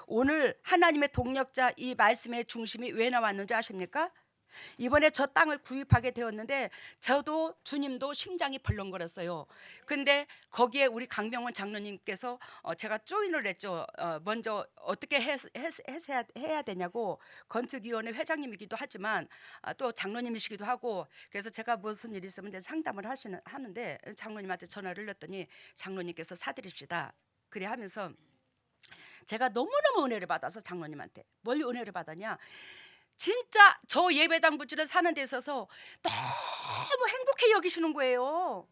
오늘 하나님의 동력자 이 말씀의 중심이 왜 나왔는지 아십니까? 이번에 저 땅을 구입하게 되었는데 저도 주님도 심장이 벌렁거렸어요. 근데 거기에 우리 강병원 장로님께서 제가 조인을 했죠. 먼저 어떻게 해야 되냐고, 건축위원회 회장님이기도 하지만 또 장로님이시기도 하고, 그래서 제가 무슨 일이 있으면 이제 상담을 하는데 장로님한테 전화를 했더니 장로님께서 사드립시다 그래 하면서, 제가 너무너무 은혜를 받아서 장로님한테 뭘 은혜를 받았냐, 진짜 저 예배당 부지를 사는 데 있어서 너무 행복해 여기시는 거예요.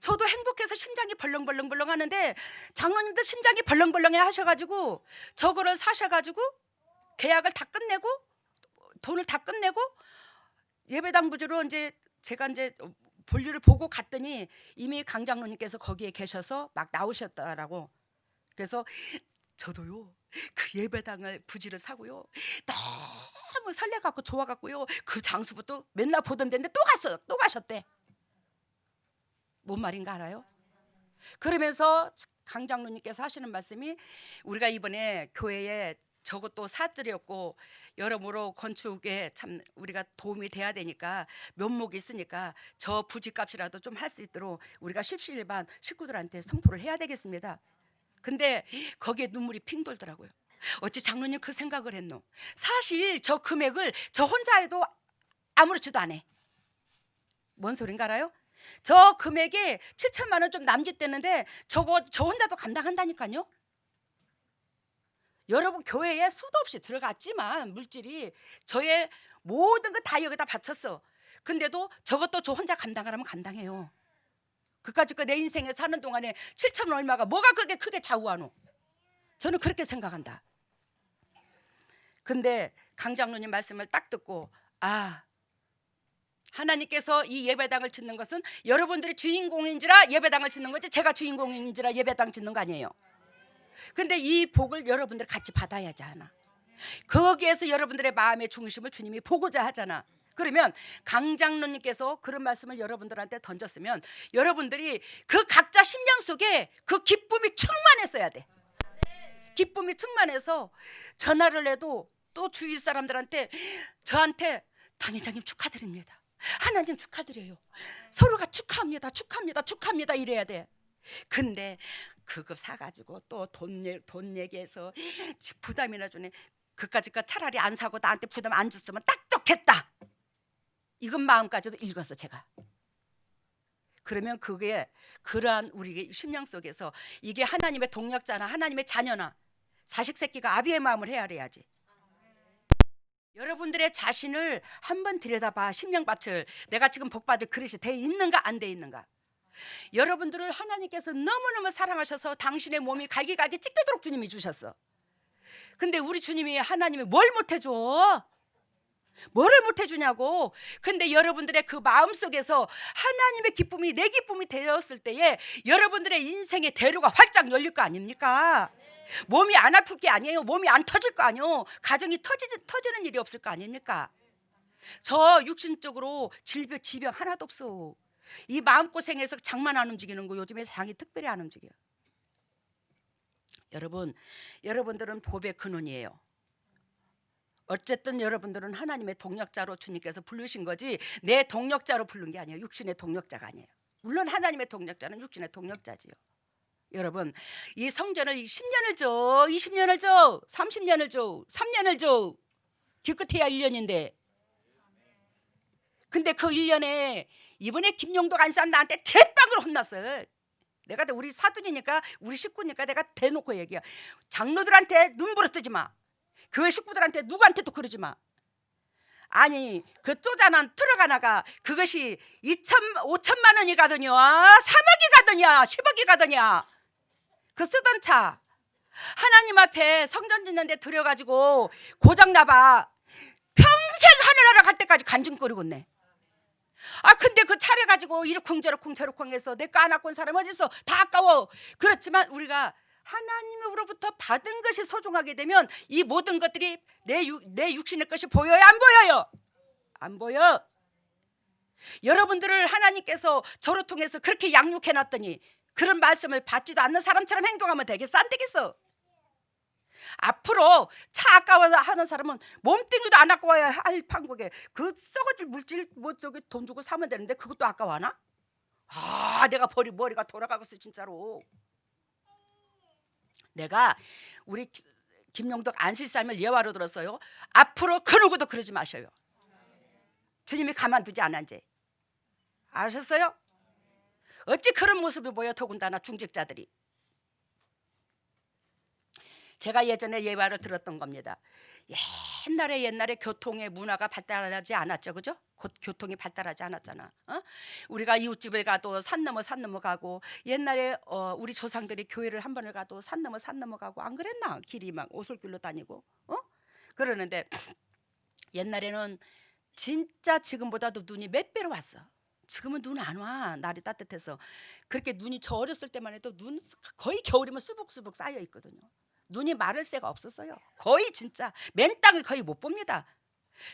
저도 행복해서 심장이 벌렁벌렁 하는데 장로님도 심장이 벌렁벌렁해 하셔가지고 저거를 사셔가지고 계약을 다 끝내고 돈을 다 끝내고 예배당 부지로 이제 제가 이제 볼일을 보고 갔더니 이미 강 장로님께서 거기에 계셔서 막 나오셨다라고. 그래서 저도요 그 예배당을 부지를 사고요 너무 설레갖고 좋아갖고요 그 장소부터 맨날 보던 데인데 또 갔어요. 또 가셨대. 뭔 말인가 알아요? 그러면서 강 장로님께서 하시는 말씀이, 우리가 이번에 교회에 저것도 사드렸고 여러모로 건축에 참 우리가 도움이 돼야 되니까 면목이 있으니까 저 부지값이라도 좀 할 수 있도록 우리가 십시일반 식구들한테 선포를 해야 되겠습니다. 근데 거기에 눈물이 핑 돌더라고요. 어찌 장로님 그 생각을 했노? 사실 저 금액을 저 혼자 해도 아무렇지도 않아. 뭔 소린가 알아요? 저 금액이 7천만 원 좀 남짓되는데 저거 저 혼자도 감당한다니까요. 여러분 교회에 수도 없이 들어갔지만 물질이 저의 모든 거 다 여기다 바쳤어. 근데도 저것도 저 혼자 감당하라면 감당해요. 그까짓 거 내 인생에 사는 동안에 7천 얼마가 뭐가 그렇게 크게 좌우하노? 저는 그렇게 생각한다. 근데 강 장로님 말씀을 딱 듣고, 하나님께서 이 예배당을 짓는 것은 여러분들이 주인공인지라 예배당을 짓는 거지 제가 주인공인지라 예배당 짓는 거 아니에요. 근데 이 복을 여러분들 같이 받아야지 하나. 거기에서 여러분들의 마음의 중심을 주님이 보고자 하잖아. 그러면 강 장로님께서 그런 말씀을 여러분들한테 던졌으면 여러분들이 그 각자 심령 속에 그 기쁨이 충만했어야 돼. 기쁨이 충만해서 전화를 해도 또 주위 사람들한테 저한테 당회장님 축하드립니다, 하나님 축하드려요, 서로가 축하합니다 축하합니다 축하합니다 이래야 돼. 근데 그거 사가지고 또 돈 얘기해서 부담이나 주네. 그까짓 차라리 안 사고 나한테 부담 안 줬으면 딱 좋겠다, 이건 마음까지도 읽었어 제가. 그러면 그게 그러한 우리 심령 속에서 이게 하나님의 동력자나 하나님의 자녀나 자식 새끼가 아비의 마음을 헤아려야지. 여러분들의 자신을 한번 들여다봐. 심령밭을 내가 지금 복받을 그릇이 돼 있는가 안 돼 있는가. 여러분들을 하나님께서 너무너무 사랑하셔서 당신의 몸이 갈기갈기 찢기도록 주님이 주셨어. 근데 우리 주님이 하나님이 뭘 못해줘? 뭐를 못해주냐고. 근데 여러분들의 그 마음속에서 하나님의 기쁨이 내 기쁨이 되었을 때에 여러분들의 인생의 대로가 활짝 열릴 거 아닙니까? 몸이 안 아플 게 아니에요. 몸이 안 터질 거 아니에요. 가정이 터지는 일이 없을 거 아닙니까? 저 육신적으로 지병 하나도 없어. 이 마음고생에서 장만 안 움직이는 거 요즘에 장이 특별히 안 움직여. 여러분들은 복의 근원이에요. 어쨌든 여러분들은 하나님의 동력자로 주님께서 부르신 거지 내 동력자로 부른 게 아니에요. 육신의 동력자가 아니에요. 물론 하나님의 동력자는 육신의 동력자지요. 여러분 이 성전을 10년을 줘, 20년을 줘, 30년을 줘, 3년을 줘. 기껏해야 1년인데. 근데 그 1년에 이번에 김용도가 안 사람 나한테 대빵으로 혼났어요. 내가 우리 사돈이니까 우리 식구니까 내가 대놓고 얘기해. 장로들한테 눈부러 뜨지 마. 교회 식구들한테 누구한테도 그러지 마. 아니 그 쪼잔한 트럭 하나가 그것이 5천만 원이 가더냐 3억이 가더냐 10억이 가더냐. 그 쓰던 차 하나님 앞에 성전 짓는데 들여가지고 고장나봐 평생 하늘나라 갈 때까지 간증거리고 있네. 근데 그 차를 가지고 이러쿵저러쿵 해서 내 거 안 갖고 온 사람 어디 있어? 다 아까워. 그렇지만 우리가 하나님으로부터 받은 것이 소중하게 되면 이 모든 것들이 내 육신의 것이 보여요 안 보여요? 안 보여. 여러분들을 하나님께서 저를 통해서 그렇게 양육해놨더니 그런 말씀을 받지도 않는 사람처럼 행동하면 되겠어 안 되겠어? 앞으로 차 아까워서 하는 사람은 몸뚱이도 안 아까워야 할 판국에 그 썩어질 물질 뭐 저기 돈 주고 사면 되는데 그것도 아까워하나? 아, 내가 머리가 돌아가겠어 진짜로. 내가 우리 김용덕 안실삶을 예화로 들었어요. 앞으로 그 누구도 그러지 마셔요. 주님이 가만두지 않아 이제. 아셨어요? 어찌 그런 모습을 보여 더군다나 중직자들이. 제가 예전에 예화를 들었던 겁니다. 옛날에 교통의 문화가 발달하지 않았죠, 그죠? 교통이 발달하지 않았잖아. 우리가 이웃집을 가도 산 넘어 가고, 옛날에 우리 조상들이 교회를 한 번을 가도 산 넘어 가고 안 그랬나? 길이 막 오솔길로 다니고, 그러는데 옛날에는 진짜 지금보다도 눈이 몇 배로 왔어. 지금은 눈 안 와. 날이 따뜻해서. 그렇게 눈이 저 어렸을 때만 해도 눈 거의 겨울이면 수북수북 쌓여 있거든요. 눈이 마를 새가 없었어요. 거의 진짜 맨 땅을 거의 못 봅니다.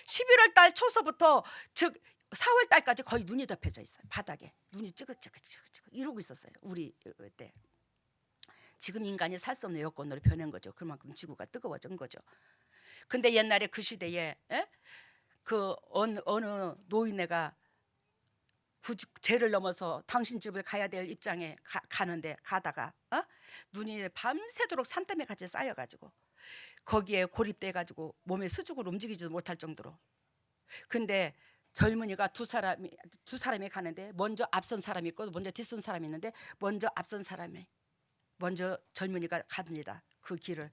11월 달 초서부터 즉 4월 달까지 거의 눈이 덮여져 있어요. 바닥에 눈이 찌긋찌긋 이러고 있었어요. 우리 때. 지금 인간이 살 수 없는 여건으로 변한 거죠. 그만큼 지구가 뜨거워진 거죠. 근데 옛날에 그 시대에 그 어느 노인네가 죄를 넘어서 당신 집을 가야 될 입장에 가는데 가다가 눈이 밤새도록 산더미 같이 쌓여가지고 거기에 고립돼가지고 몸에 수직으로 움직이지도 못할 정도로. 근데 젊은이가 두 사람이 가는데 먼저 앞선 사람이 있고 먼저 뒤선 사람이 있는데 먼저 젊은이가 갑니다. 그 길을.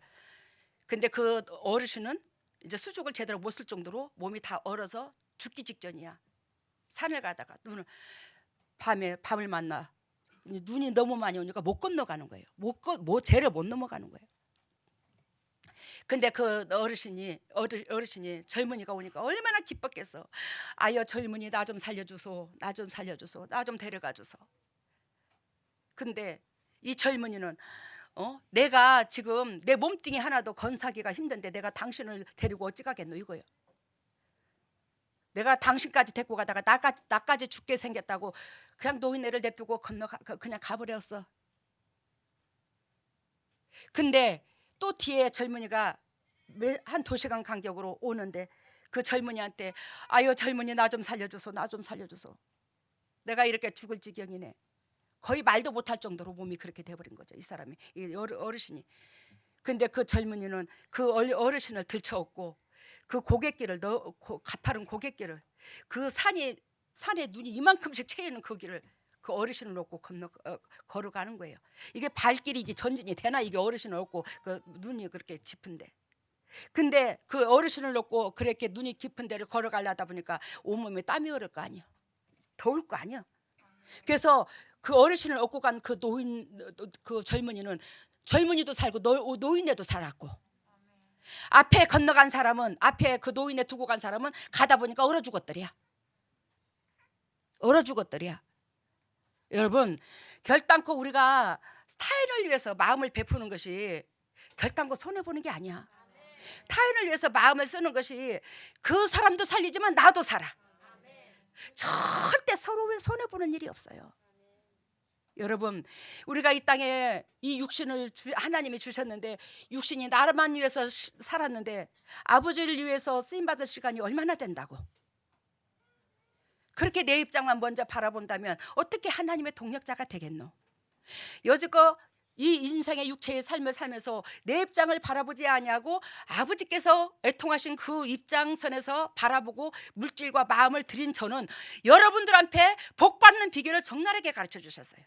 근데 그 어르신은 이제 수족을 제대로 못 쓸 정도로 몸이 다 얼어서 죽기 직전이야. 산을 가다가 밤을 만나 눈이 너무 많이 오니까 못 건너가는 거예요. 죄를 못 넘어가는 거예요. 근데 그 어르신이 젊은이가 오니까 얼마나 기뻤겠어. 아여 젊은이 나 좀 살려주소. 나 좀 데려가 주소. 근데 이 젊은이는 내가 지금 내 몸뚱이 하나도 건사기가 힘든데 내가 당신을 데리고 어찌 가겠노 이거예요. 내가 당신까지 데리고 가다가 나까지 죽게 생겼다고 그냥 노인네를 냅두고 그냥 가버렸어. 근데 또 뒤에 젊은이가 한 2시간 간격으로 오는데 그 젊은이한테 아유 젊은이 나 좀 살려주소. 내가 이렇게 죽을 지경이네. 거의 말도 못할 정도로 몸이 그렇게 돼버린 거죠. 이 사람이, 이 어르신이. 근데 그 젊은이는 그 어르신을 들쳐업고 그 고갯길을 가파른 고갯길을 그 산에 눈이 이만큼씩 채이는 그 길을 그 어르신을 놓고 걸어가는 거예요. 이게 발길이 이게 전진이 되나? 이게 어르신을 놓고 그 눈이 그렇게 깊은데. 근데 그 어르신을 놓고 그렇게 눈이 깊은 데를 걸어가려다 보니까 온몸에 땀이 흐를 거 아니야. 더울 거 아니야. 그래서 그 어르신을 업고 간 그 그 젊은이도 살고 노인네도 살았고, 앞에 건너간 사람은, 앞에 그 노인네 두고 간 사람은 가다 보니까 얼어 죽었더랴. 여러분, 결단코 우리가 타인을 위해서 마음을 베푸는 것이 결단코 손해 보는 게 아니야. 타인을 위해서 마음을 쓰는 것이 그 사람도 살리지만 나도 살아. 절대 서로를 손해 보는 일이 없어요. 여러분, 우리가 이 땅에 이 육신을 하나님이 주셨는데 육신이 나만 위해서 살았는데 아버지를 위해서 쓰임받을 시간이 얼마나 된다고. 그렇게 내 입장만 먼저 바라본다면 어떻게 하나님의 동력자가 되겠노? 여지껏 이 인생의 육체의 삶을 살면서 내 입장을 바라보지 아니하고 아버지께서 애통하신 그 입장선에서 바라보고 물질과 마음을 드린 저는 여러분들한테 복받는 비결을 적나라하게 가르쳐 주셨어요.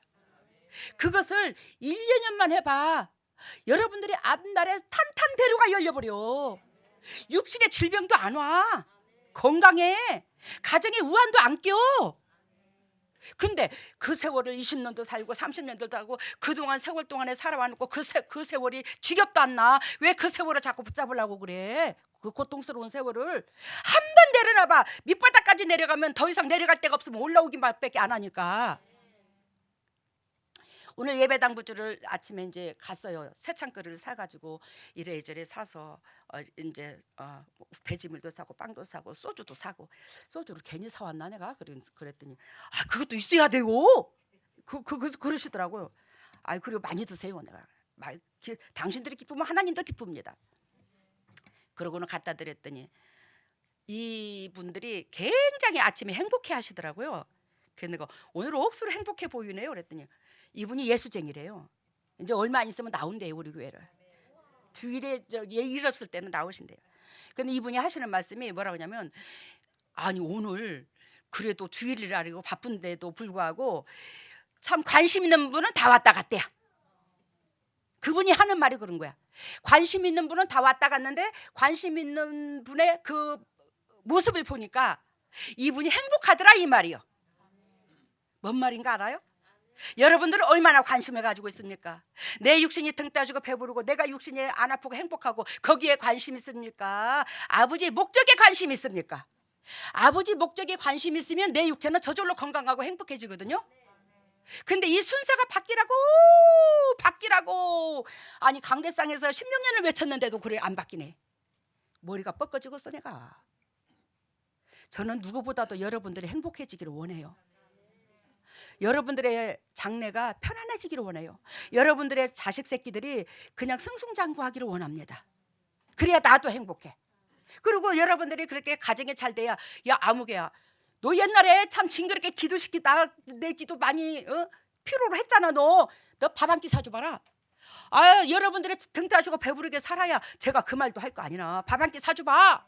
그것을 1, 2년만 해봐. 여러분들이 앞날에 탄탄대로가 열려버려. 육신의 질병도 안 와. 건강해. 가정에 우환도 안 껴. 근데 그 세월을 20년도 살고 30년도 살고 그동안 세월 동안에 살아왔고 그 세월이 지겹도 안 나. 왜 그 세월을 자꾸 붙잡으려고 그래? 그 고통스러운 세월을 한 번 내려놔봐. 밑바닥까지 내려가면 더 이상 내려갈 데가 없으면 올라오기만 밖에 안 하니까. 오늘 예배당 부주를 아침에 이제 갔어요. 새창거리를 사가지고 이래저래 사서 이제 배지물도 사고 빵도 사고 소주도 사고. 소주를 괜히 사왔나 내가 그랬더니 그것도 있어야 돼요. 그러시더라고요. 그리고 많이 드세요. 내가 당신들이 기쁘면 하나님도 기쁩니다. 그러고는 갖다 드렸더니 이분들이 굉장히 아침에 행복해 하시더라고요. 그래서 내가 오늘 억수로 행복해 보이네요 그랬더니 이분이 예수쟁이래요. 이제 얼마 안 있으면 나온대요 우리 교회를. 주일에 일 없을 때는 나오신대요. 근데 이분이 하시는 말씀이 뭐라고 하냐면 아니 오늘 그래도 주일이라고 바쁜데도 불구하고 참 관심 있는 분은 다 왔다 갔대야. 그분이 하는 말이 그런 거야. 관심 있는 분은 다 왔다 갔는데 관심 있는 분의 그 모습을 보니까 이분이 행복하더라 이 말이요. 뭔 말인가 알아요? 여러분들은 얼마나 관심을 가지고 있습니까? 내 육신이 등 따지고 배부르고 내가 육신이 안 아프고 행복하고 거기에 관심 있습니까? 아버지의 목적에 관심 있습니까? 아버지 목적에 관심 있으면 내 육체는 저절로 건강하고 행복해지거든요. 근데 이 순서가 바뀌라고 아니 강대상에서 16년을 외쳤는데도 그래 안 바뀌네. 머리가 뻗어지겠어 내가. 저는 누구보다도 여러분들이 행복해지기를 원해요. 여러분들의 장래가 편안해지기를 원해요. 여러분들의 자식 새끼들이 그냥 승승장구하기를 원합니다. 그래야 나도 행복해. 그리고 여러분들이 그렇게 가정이 잘 돼야 야 아무개야 너 옛날에 참 징그럽게 기도시키다 내 기도 많이 필요로 했잖아. 너 밥 한 끼 사줘봐라. 아 여러분들이 등 따시고 배부르게 살아야 제가 그 말도 할 거 아니나. 밥 한 끼 사줘봐.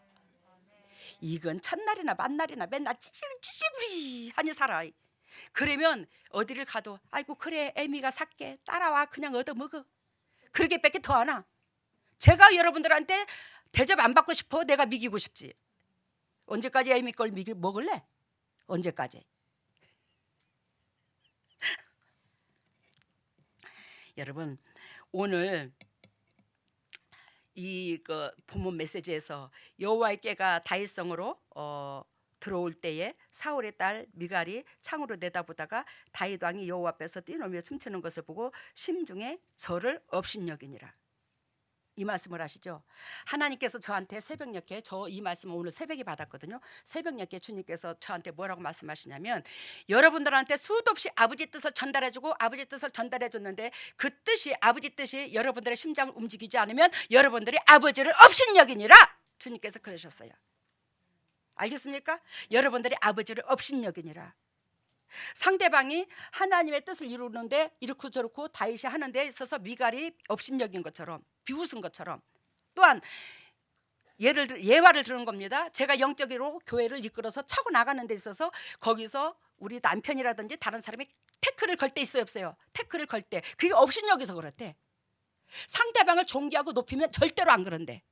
이건 첫날이나 만날이나 맨날 찌질찌질이 하니 살아. 그러면 어디를 가도 아이고 그래 애미가 살게 따라와 그냥 얻어먹어. 그러게 밖에 더 하나. 제가 여러분들한테 대접 안 받고 싶어. 내가 미기고 싶지. 언제까지 애미 걸 먹을래? 언제까지? 여러분 오늘 이 본문 메시지에서 여호와의 께가 다윗성으로 들어올 때에 사울의 딸 미갈이 창으로 내다보다가 다윗 왕이 여호와 앞에서 뛰놀며 춤추는 것을 보고 심중에 저를 업신여기니라. 이 말씀을 하시죠. 하나님께서 저한테 새벽녘에 저 이 말씀을 오늘 새벽에 받았거든요. 새벽녘에 주님께서 저한테 뭐라고 말씀하시냐면 여러분들한테 수도 없이 아버지 뜻을 전달해주고 아버지 뜻을 전달해줬는데 그 뜻이 아버지 뜻이 여러분들의 심장을 움직이지 않으면 여러분들이 아버지를 업신여기니라. 주님께서 그러셨어요. 알겠습니까? 여러분들이 아버지를 업신여기니라. 상대방이 하나님의 뜻을 이루는데 이렇고 저렇고 다윗이 하는 데 있어서 미갈이 업신여긴 것처럼 비웃은 것처럼 또한 예화를 들은 겁니다. 제가 영적으로 교회를 이끌어서 차고 나가는 데 있어서 거기서 우리 남편이라든지 다른 사람이 태클을 걸 때 있어요 없어요? 태클을 걸 때 그게 업신여기서 그렇대. 상대방을 존귀하고 높이면 절대로 안 그런데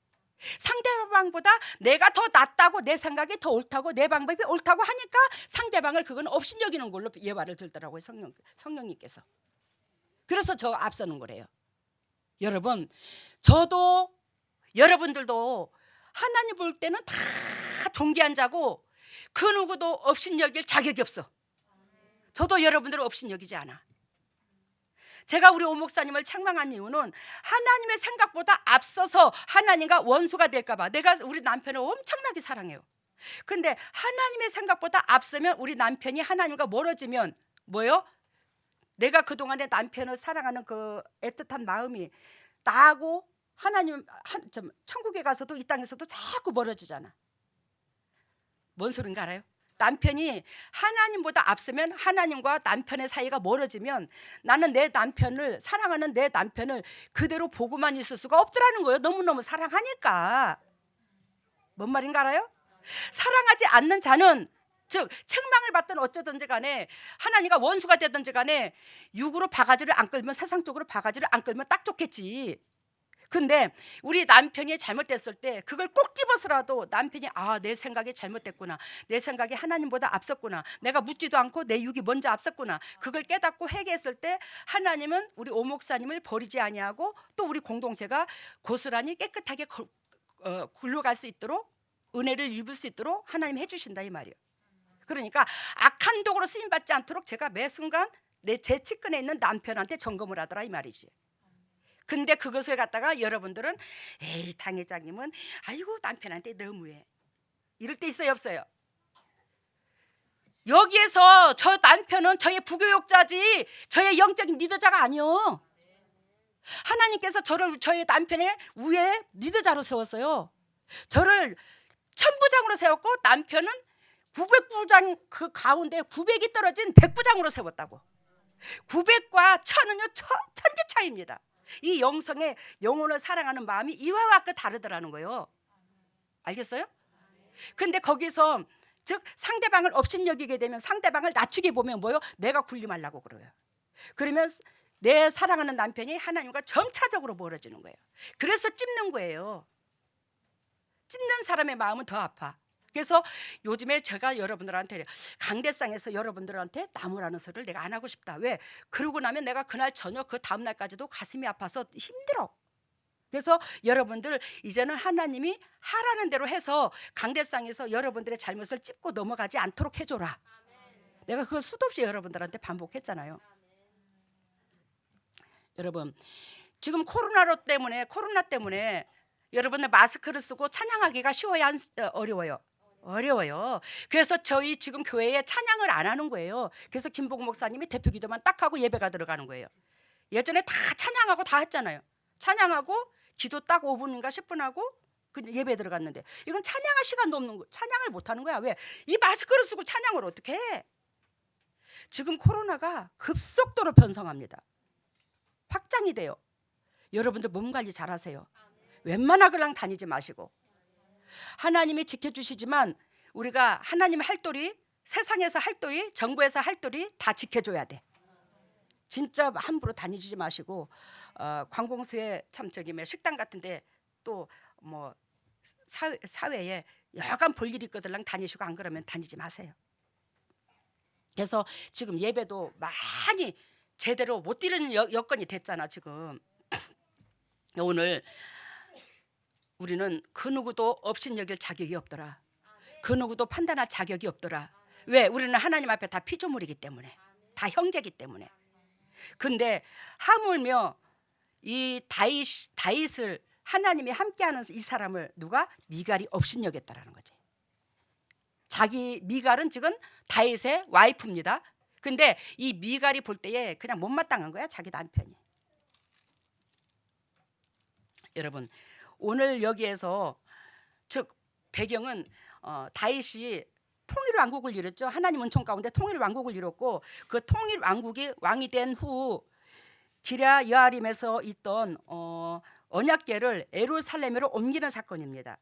상대방보다 내가 더 낫다고 내 생각이 더 옳다고 내 방법이 옳다고 하니까 상대방을 그건 업신여기는 걸로 예화를 들더라고요. 성령님께서. 그래서 저 앞서는 거래요. 여러분 저도 여러분들도 하나님 볼 때는 다 존귀한 자고 그 누구도 업신여길 자격이 없어. 저도 여러분들을 업신여기지 않아. 제가 우리 오 목사님을 책망한 이유는 하나님의 생각보다 앞서서 하나님과 원수가 될까 봐. 내가 우리 남편을 엄청나게 사랑해요. 그런데 하나님의 생각보다 앞서면 우리 남편이 하나님과 멀어지면 뭐예요? 내가 그동안에 남편을 사랑하는 그 애틋한 마음이 나하고 하나님 천국에 가서도 이 땅에서도 자꾸 멀어지잖아. 뭔 소린가 알아요? 남편이 하나님보다 앞서면 하나님과 남편의 사이가 멀어지면 나는 내 남편을 사랑하는 내 남편을 그대로 보고만 있을 수가 없더라는 거예요. 너무너무 사랑하니까. 뭔 말인가 알아요? 사랑하지 않는 자는 즉 책망을 받든 어쩌든지 간에 하나님과 원수가 되든지 간에 육으로 바가지를 안 끌면 세상적으로 바가지를 안 끌면 딱 좋겠지. 근데 우리 남편이 잘못됐을 때 그걸 꼭 집어서라도 남편이 내 생각이 잘못됐구나. 내 생각이 하나님보다 앞섰구나. 내가 묻지도 않고 내 육이 먼저 앞섰구나. 그걸 깨닫고 회개했을 때 하나님은 우리 오 목사님을 버리지 아니하고 또 우리 공동체가 고스란히 깨끗하게 굴러갈 수 있도록 은혜를 입을 수 있도록 하나님 해주신다 이 말이에요. 그러니까 악한 도구로 쓰임받지 않도록 제가 매 순간 제 측근에 있는 남편한테 점검을 하더라 이 말이지. 근데 그것을 갖다가 여러분들은 에이 당회장님은 아이고 남편한테 너무해 이럴 때 있어요 없어요? 여기에서 저 남편은 저의 부교육자지 저의 영적인 리더자가 아니요. 하나님께서 저를 저의 남편의 위에 리더자로 세웠어요. 저를 천부장으로 세웠고 남편은 900부장 그 가운데 900이 떨어진 100부장으로 세웠다고. 900과 1000은요 천지 차이입니다. 이 영성의 영혼을 사랑하는 마음이 이와 같게 다르더라는 거예요. 알겠어요? 근데 거기서 즉 상대방을 업신여기게 되면 상대방을 낮추게 보면 뭐요? 내가 군림하려고 그래요. 그러면 내 사랑하는 남편이 하나님과 점차적으로 멀어지는 거예요. 그래서 찝는 거예요. 찝는 사람의 마음은 더 아파. 그래서 요즘에 제가 여러분들한테 강대상에서 여러분들한테 나무라는 소리를 내가 안 하고 싶다. 왜? 그러고 나면 내가 그날 저녁 그 다음 날까지도 가슴이 아파서 힘들어. 그래서 여러분들 이제는 하나님이 하라는 대로 해서 강대상에서 여러분들의 잘못을 찝고 넘어가지 않도록 해줘라. 내가 그거 수도 없이 여러분들한테 반복했잖아요. 여러분 지금 코로나 때문에 여러분들 마스크를 쓰고 찬양하기가 쉬워야 어려워요? 어려워요. 그래서 저희 지금 교회에 찬양을 안 하는 거예요. 그래서 김복우 목사님이 대표 기도만 딱 하고 예배가 들어가는 거예요. 예전에 다 찬양하고 다 했잖아요. 찬양하고 기도 딱 5분인가 10분 하고 그 예배 들어갔는데 이건 찬양할 시간도 없는 거. 찬양을 못 하는 거야. 왜? 이 마스크를 쓰고 찬양을 어떻게 해? 지금 코로나가 급속도로 변성합니다. 확장이 돼요. 여러분들 몸 관리 잘 하세요. 웬만하 그냥 다니지 마시고. 하나님이 지켜주시지만 우리가 하나님 할도리, 세상에서 할도리, 정부에서 할도리 다 지켜줘야 돼. 진짜 함부로 다니지 마시고 관공서에 참 저기 식당 같은데 또 뭐 사회에 여간 볼 일이 있거든 다니시고 안 그러면 다니지 마세요. 그래서 지금 예배도 많이 제대로 못 드리는 여건이 됐잖아 지금. 오늘 우리는 그 누구도 업신여길 자격이 없더라. 그 누구도 판단할 자격이 없더라. 왜? 우리는 하나님 앞에 다 피조물이기 때문에, 다 형제이기 때문에. 근데 하물며 이 다윗을 하나님이 함께하는 이 사람을 누가? 미갈이 업신여겼다라는 거지. 자기 미갈은 지금 다윗의 와이프입니다. 근데 이 미갈이 볼 때에 그냥 못마땅한 거야 자기 남편이. 여러분 오늘 여기에서 즉 배경은 다윗이 통일 왕국을 이뤘죠. 하나님 은총 가운데 통일 왕국을 이뤘고 그 통일 왕국이 왕이 된 후 기랴 여아림에서 있던 언약궤를 예루살렘으로 옮기는 사건입니다.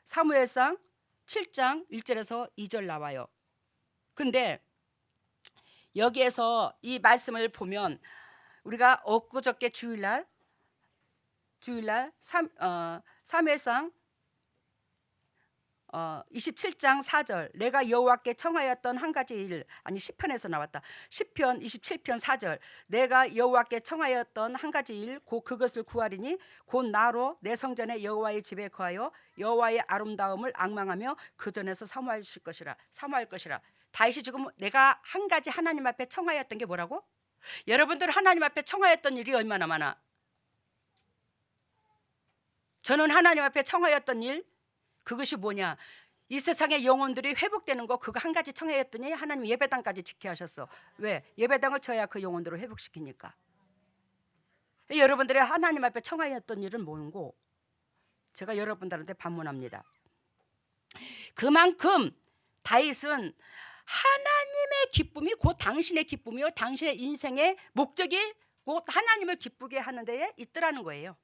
사무엘상 7장 1절에서 2절 나와요. 근데 여기에서 이 말씀을 보면 우리가 엊그저께 주일날 사무엘상 27장 4절 내가 여호와께 청하였던 한 가지 일 아니 시편에서 나왔다. 시편 27편 4절 내가 여호와께 청하였던 한 가지 일 곧 그것을 구하리니 곧 나로 내 성전에 여호와의 집에 거하여 여호와의 아름다움을 앙망하며 그 전에서 사모할 것이라. 다윗이 지금 내가 한 가지 하나님 앞에 청하였던 게 뭐라고? 여러분들 하나님 앞에 청하였던 일이 얼마나 많아? 저는 하나님 앞에 청하였던 일 그것이 뭐냐? 이 세상의 영혼들이 회복되는 거 그거 한 가지 청하였더니 하나님 예배당까지 지켜 하셨어. 왜? 예배당을 쳐야 그 영혼들을 회복시키니까. 여러분들이 하나님 앞에 청하였던 일은 뭔고? 제가 여러분들한테 반문합니다. 그만큼 다윗은 하나님의 기쁨이 곧 당신의 기쁨이요 당신의 인생의 목적이 곧 하나님을 기쁘게 하는 데에 있더라는 거예요.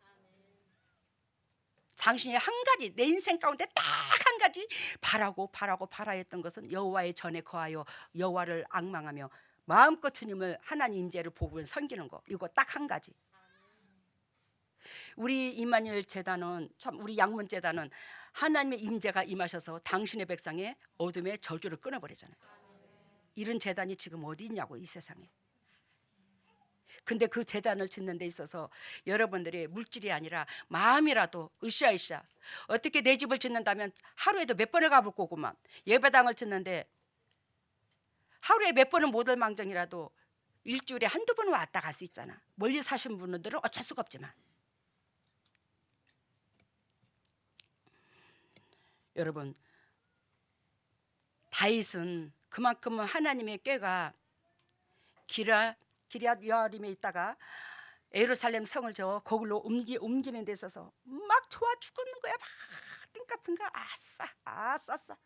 당신이 한 가지 내 인생 가운데 딱 한 가지 바라였던 것은 여호와의 전에 거하여 여호와를 앙망하며 마음껏 주님을 하나님 임재를 보고 섬기는 거. 이거 딱 한 가지. 우리 임마누엘 제단은 참 우리 양문 제단은 하나님의 임재가 임하셔서 당신의 백성의 어둠의 저주를 끊어버리잖아요. 이런 제단이 지금 어디 있냐고 이 세상에. 근데 그 제단을 짓는 데 있어서 여러분들이 물질이 아니라 마음이라도 으쌰으쌰. 어떻게 내 집을 짓는다면 하루에도 몇 번을 가볼 거구만. 예배당을 짓는데 하루에 몇 번은 못 올 망정이라도 일주일에 한두 번은 왔다 갈 수 있잖아. 멀리 사신 분들은 어쩔 수가 없지만. 여러분 다윗은 그만큼 하나님의 꾀가 기럇 여아림에 있다가 예루살렘 성을 거기로 옮기는 데 있어서 막 좋아 죽겠는 거야. 막 띵까띵까 아싸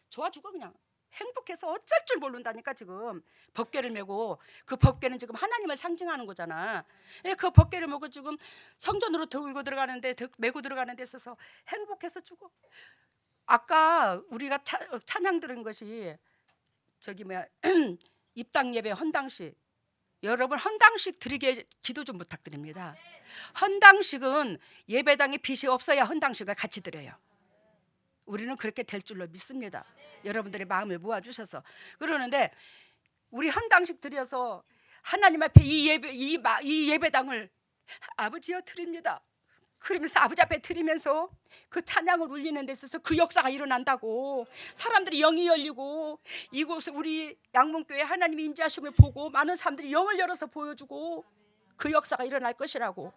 좋아 죽어. 그냥 행복해서 어쩔 줄 모른다니까. 지금 법궤를 메고, 그 법궤는 지금 하나님을 상징하는 거잖아. 그 법궤를 메고 지금 성전으로 들고 들어가는데, 메고 들어가는 데 있어서 행복해서 죽어. 아까 우리가 찬양 들은 것이 저기 뭐야 입당 예배 헌당식. 여러분 헌당식 드리게 기도 좀 부탁드립니다. 헌당식은 예배당에 빚이 없어야 헌당식을 같이 드려요. 우리는 그렇게 될 줄로 믿습니다. 여러분들의 마음을 모아주셔서 그러는데, 우리 헌당식 드려서 하나님 앞에 이 예배당을 아버지여 드립니다. 그러면서 아버지 앞에 드리면서 그 찬양을 울리는 데 있어서 그 역사가 일어난다고. 사람들이 영이 열리고, 이곳에 우리 양문교회 하나님의 임재하심을 보고 많은 사람들이 영을 열어서 보여주고, 그 역사가 일어날 것이라고.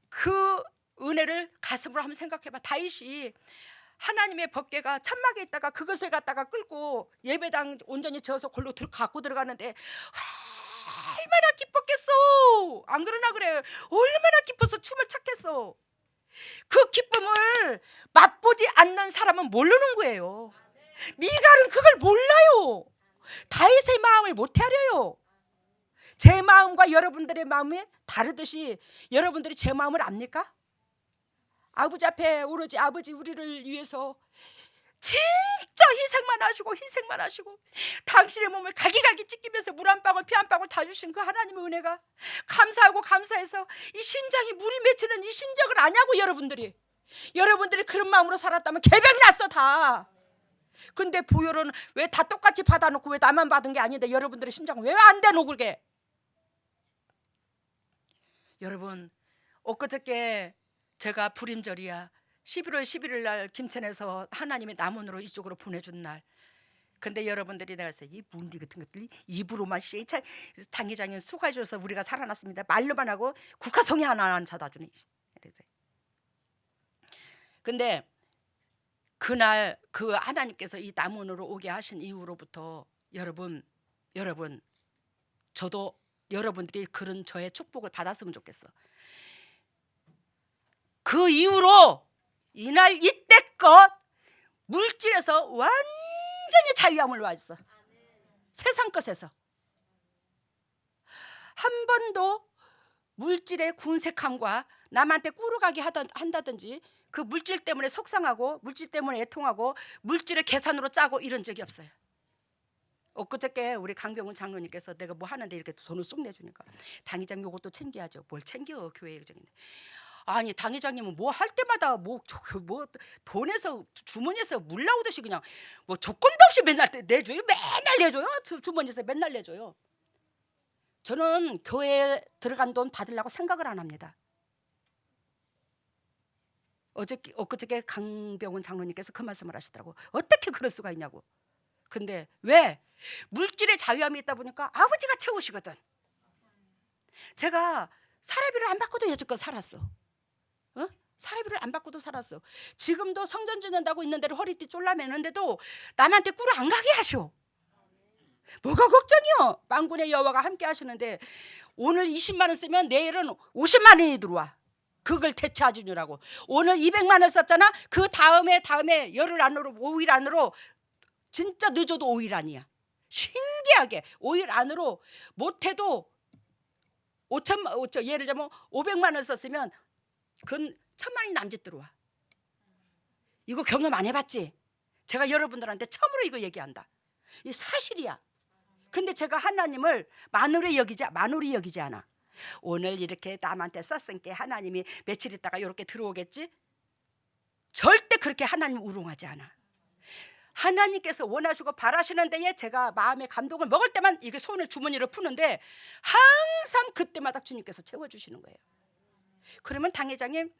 그 은혜를 가슴으로 한번 생각해봐. 다윗이 하나님의 법궤가 천막에 있다가 그것을 갖다가 끌고 예배당 온전히 저어서 골로 갖고 들어가는데 얼마나 기뻤겠어. 안 그러나 그래. 얼마나 기뻐서 춤을 췄겠어. 그 기쁨을 맛보지 않는 사람은 모르는 거예요. 미갈은 그걸 몰라요. 다윗의 마음을 못 헤아려요. 제 마음과 여러분들의 마음이 다르듯이 여러분들이 제 마음을 압니까? 아버지 앞에 오로지 아버지 우리를 위해서 진짜 희생만 하시고 당신의 몸을 갈기갈기 찢기면서 물 한 방울 피 한 방울 다 주신 그 하나님의 은혜가 감사하고 감사해서 이 심장이 물이 맺히는 이 심정을 아냐고. 여러분들이 그런 마음으로 살았다면 개벽 났어 다. 근데 보혈은 왜 다 똑같이 받아놓고 왜 나만 받은 게 아닌데 여러분들의 심장은 왜 안 되노 그게. 여러분, 엊그저께 제가 불임절이야. 11월 11일 날 김천에서 하나님의 남원으로 이쪽으로 보내준 날. 근데 여러분들이 내가 이 문디 같은 것들이 입으로만 참 당회장님 수고해 주셔서 우리가 살아났습니다. 말로만 하고 국화송이 하나 안 사다 주니. 근데 그날 그 하나님께서 이 남원으로 오게 하신 이후로부터 여러분 저도 여러분들이 그런 저의 축복을 받았으면 좋겠어. 그 이후로 이날 이때껏 물질에서 완전히 자유함을 놓았어. 세상 것에서 한 번도 물질의 군색함과 남한테 꾸러가게 한다든지 그 물질 때문에 속상하고 물질 때문에 애통하고 물질의 계산으로 짜고 이런 적이 없어요. 엊그저께 우리 강병훈 장로님께서 내가 뭐 하는데 이렇게 돈을 쑥 내주니까 당회장 요것도 챙겨야죠. 뭘 챙겨 교회 예정인데. 아니 당회장님은 뭐 할 때마다 뭐 돈에서 주머니에서 물 나오듯이 그냥 뭐 조건도 없이 맨날 내줘요. 맨날 내줘요. 주머니에서 맨날 내줘요. 저는 교회에 들어간 돈 받으려고 생각을 안 합니다. 엊그저께 강병훈 장로님께서 그 말씀을 하시더라고. 어떻게 그럴 수가 있냐고. 근데 왜? 물질의 자유함이 있다 보니까 아버지가 채우시거든. 제가 사례비를 안 받고도 여지껏 살았어. 사례비를 안 받고도 살았어. 지금도 성전 짓는다고 있는 대로 허리띠 쫄라매는데도 남한테 꿀을 안 가게 하셔. 뭐가 걱정이요? 만군의 여호와가 함께 하시는데 오늘 20만 원 쓰면 내일은 50만 원이 들어와. 그걸 대체해 주느라고. 오늘 200만 원 썼잖아. 그 다음에 열흘 안으로 5일 안으로 진짜 늦어도 5일 안이야. 신기하게 5일 안으로 못해도 예를 들면 500만 원 썼으면 그건 1000만 원이 남짓 들어와. 이거 경험 안 해봤지? 제가 여러분들한테 처음으로 이거 얘기한다. 이 사실이야. 근데 제가 하나님을 만홀히 여기지 않아. 오늘 이렇게 남한테 썼으니까 하나님이 며칠 있다가 이렇게 들어오겠지? 절대 그렇게 하나님 우롱하지 않아. 하나님께서 원하시고 바라시는 데에 제가 마음의 감동을 먹을 때만 이게 손을 주머니로 푸는데 항상 그때마다 주님께서 채워주시는 거예요. 그러면 당회장님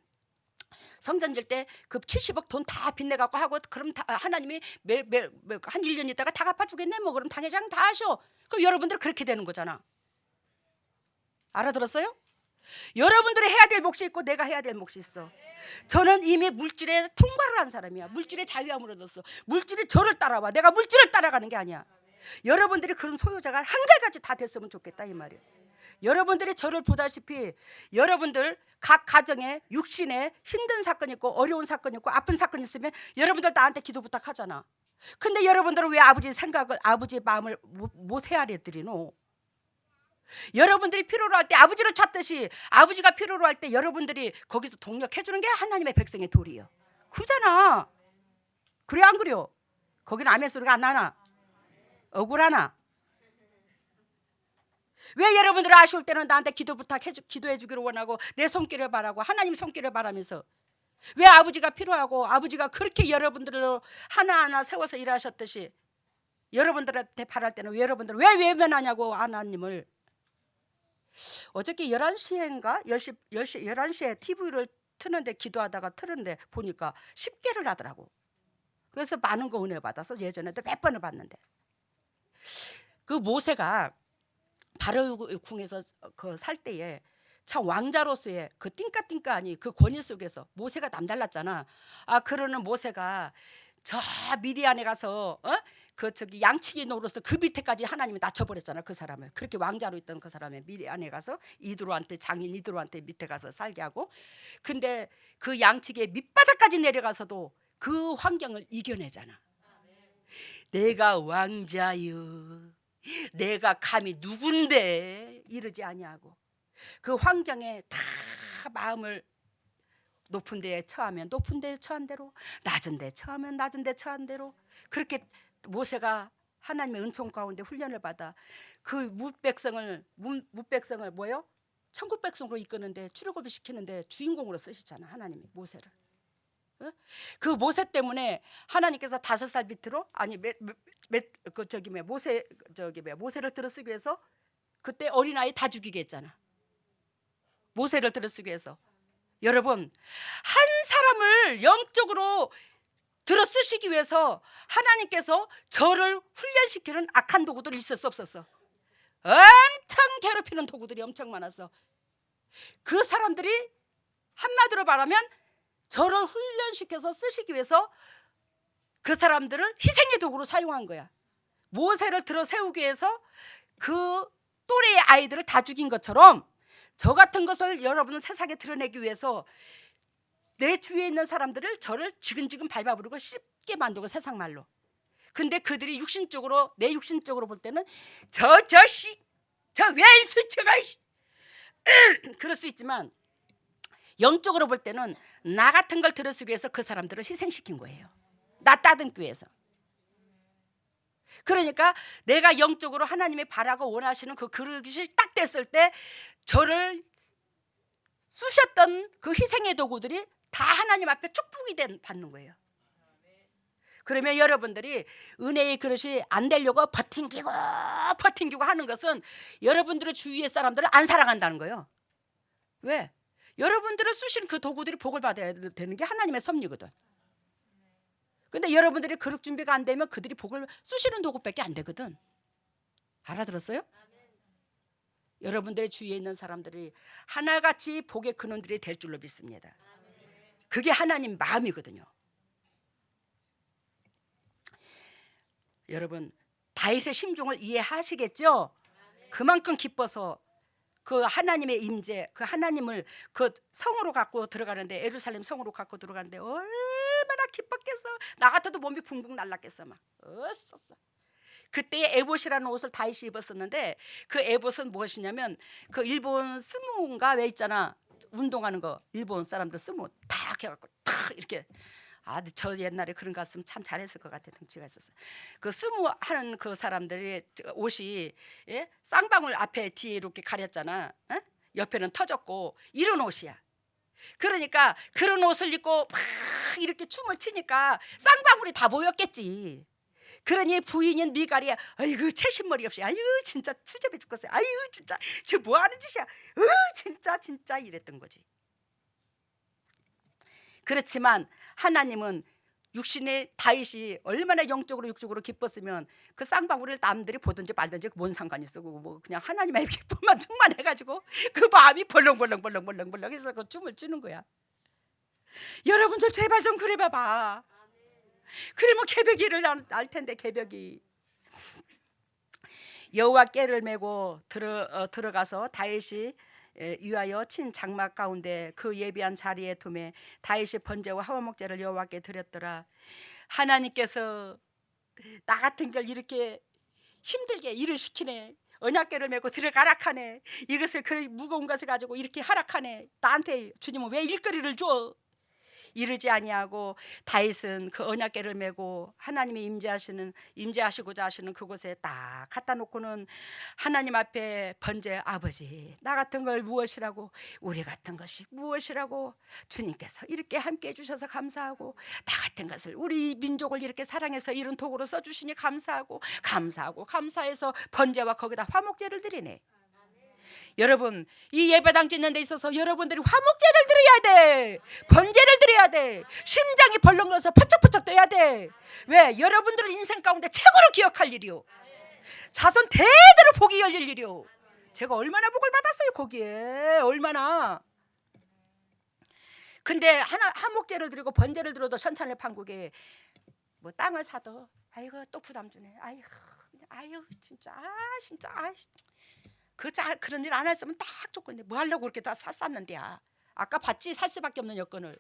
성전 질 때 그 70억 돈 다 빚내갖고 하고 그럼 하나님이 한 1년 있다가 다 갚아주겠네 뭐 그럼 당회장 다 하셔. 그럼 여러분들 그렇게 되는 거잖아. 알아들었어요? 여러분들이 해야 될 몫이 있고 내가 해야 될 몫이 있어. 저는 이미 물질에 통과를 한 사람이야. 물질의 자유함을 얻었어. 물질이 저를 따라와. 내가 물질을 따라가는 게 아니야. 여러분들이 그런 소유자가 한결같이 다 됐으면 좋겠다 이 말이에요. 여러분들이 저를 보다시피 여러분들 각 가정에 육신에 힘든 사건이 있고 어려운 사건이 있고 아픈 사건이 있으면 여러분들 나한테 기도 부탁하잖아. 근데 여러분들은 왜 아버지 생각을 아버지의 마음을 못 헤아려 드리노? 여러분들이 필요로 할 때 아버지를 찾듯이 아버지가 필요로 할 때 여러분들이 거기서 동력해 주는 게 하나님의 백성의 도리요. 그러잖아. 그래 안 그래요? 거기는 아멘 소리가 안 나나? 억울하나? 왜 여러분들 아쉬울 때는 나한테 기도해 주기를 원하고 내 손길을 바라고 하나님 손길을 바라면서 왜 아버지가 필요하고 아버지가 그렇게 여러분들을 하나하나 세워서 일하셨듯이 여러분들한테 바랄 때는 여러분들 왜 외면하냐고 하나님을. 어저께 11시인가 11시에 TV를 트는데 기도하다가 틀었는데 보니까 10개를 하더라고. 그래서 많은 거 은혜 받아서 예전에도 몇 번을 봤는데 그 모세가 바로 궁에서 그 살 때에 참 왕자로서의 그 띵까띵까하니 그 권위 속에서 모세가 남달랐잖아. 그러는 모세가 저 미디안에 가서 그 저기 양치기 노로서 그 밑에까지 하나님이 낮춰버렸잖아. 그 사람을 그렇게 왕자로 있던 그 사람의 미디안에 가서 이드로한테 장인 이드로한테 밑에 가서 살게 하고 근데 그 양치기의 밑바닥까지 내려가서도 그 환경을 이겨내잖아. 내가 왕자여 내가 감히 누군데 이러지 아니하고 그 환경에 다 마음을 높은 데에 처하면 높은 데에 처한 대로 낮은 데에 처하면 낮은 데에 처한 대로 그렇게 모세가 하나님의 은총 가운데 훈련을 받아 그 뭇백성을 뭐요? 천국 백성으로 이끄는데 출애굽을 시키는데 주인공으로 쓰시잖아. 하나님이 모세를. 그 모세 때문에 하나님께서 5살 밑으로 모세를 들어쓰기 위해서 그때 어린아이 다 죽이게 했잖아. 모세를 들어쓰기 위해서. 여러분 한 사람을 영적으로 들어쓰시기 위해서 하나님께서 저를 훈련시키는 악한 도구들이 있을 수 없었어. 엄청 괴롭히는 도구들이 엄청 많았어. 그 사람들이 한마디로 말하면 저를 훈련시켜서 쓰시기 위해서 그 사람들을 희생의 도구로 사용한 거야. 모세를 들어 세우기 위해서 그 또래의 아이들을 다 죽인 것처럼 저 같은 것을 여러분은 세상에 드러내기 위해서 내 주위에 있는 사람들을 저를 지근지근 밟아버리고 쉽게 만들고 세상 말로. 근데 그들이 육신적으로 내 육신적으로 볼 때는 저 왼수처가 그럴 수 있지만 영적으로 볼 때는 나 같은 걸 들어쓰기 위해서 그 사람들을 희생시킨 거예요. 나 따듬기 위해서. 그러니까 내가 영적으로 하나님이 바라고 원하시는 그 그릇이 딱 됐을 때 저를 쑤셨던 그 희생의 도구들이 다 하나님 앞에 축복이 받는 거예요. 그러면 여러분들이 은혜의 그릇이 안 되려고 버팅기고 하는 것은 여러분들의 주위의 사람들을 안 사랑한다는 거예요. 왜? 여러분들을 쑤신 그 도구들이 복을 받아야 되는 게 하나님의 섭리거든. 근데 여러분들이 그릇 준비가 안 되면 그들이 복을 쑤시는 도구밖에 안 되거든. 알아들었어요? 여러분들의 주위에 있는 사람들이 하나같이 복의 근원들이 될 줄로 믿습니다. 그게 하나님 마음이거든요. 여러분 다윗의 심정을 이해하시겠죠? 그만큼 기뻐서 그 하나님의 임재, 그 하나님을 그 성으로 갖고 들어가는데 예루살렘 성으로 갖고 들어가는데 얼마나 기뻤겠어. 나 같아도 몸이 붕붕 날랐겠어 막. 어었어. 그때 에봇이라는 옷을 다윗이 입었었는데 그 에봇은 무엇이냐면 그 일본 스무인가 왜 있잖아. 운동하는 거 일본 사람들 스무 탁 해갖고 탁 이렇게. 저 옛날에 그런 거 같으면 참 잘했을 것 같아. 등치가 있었어. 그 스무 하는 그 사람들이 옷이 쌍방울 앞에 뒤에 이렇게 가렸잖아. 옆에는 터졌고 이런 옷이야. 그러니까 그런 옷을 입고 막 이렇게 춤을 추니까 쌍방울이 다 보였겠지. 그러니 부인인 미갈이 아이고 채신머리 없이 아이고 진짜 추잡해 죽겠어. 아이고 진짜 저 뭐 하는 짓이야. 진짜 이랬던 거지. 그렇지만 하나님은 육신의 다윗이 얼마나 영적으로 육적으로 기뻤으면 그 쌍방울을 남들이 보든지 말든지 뭔 상관이 있어. 뭐 그냥 하나님의 기쁨만 충만해가지고 그 마음이 벌렁벌렁해서 그 춤을 추는 거야. 여러분들 제발 좀 그래 봐봐. 그러면 개벽이를 알 텐데 개벽이. 여호와 궤를 메고 들어가서 다윗이 위하여 친 장막 가운데 그 예비한 자리에 두매 다윗이 번제와 화목제를 여호와께 드렸더라. 하나님께서 나 같은 걸 이렇게 힘들게 일을 시키네. 언약궤를 메고 들어가라 하네. 이것을 그 무거운 것을 가지고 이렇게 하락하네. 나한테 주님은 왜 일거리를 줘? 이르지 아니하고 다윗은 그 언약궤를 메고 하나님이 임재하시고자 하시는 그곳에 딱 갖다 놓고는 하나님 앞에 번제, 아버지 나 같은 걸 무엇이라고, 우리 같은 것이 무엇이라고, 주님께서 이렇게 함께 해주셔서 감사하고 나 같은 것을, 우리 민족을 이렇게 사랑해서 이런 도구로 써주시니 감사하고 감사해서 번제와 거기다 화목제를 드리네. 여러분, 이 예배당 짓는 데 있어서 여러분들이 화목제를 드려야 돼. 번제를 드려야 돼. 심장이 벌렁거려서 퍼쩍퍼쩍 떠야 돼. 왜? 여러분들 인생 가운데 최고로 기억할 일이요. 자손 대대로 복이 열릴 일이요. 제가 얼마나 복을 받았어요 거기에. 얼마나. 근데 화목제를 드리고 번제를 드려도 천찬의 판국에 뭐 땅을 사도 아이고 또 부담 주네. 아유 진짜 그런 일 안 했으면 딱 좋겠는데 뭐 하려고 그렇게 다 샀는데야. 아까 봤지? 살 수밖에 없는 여건을.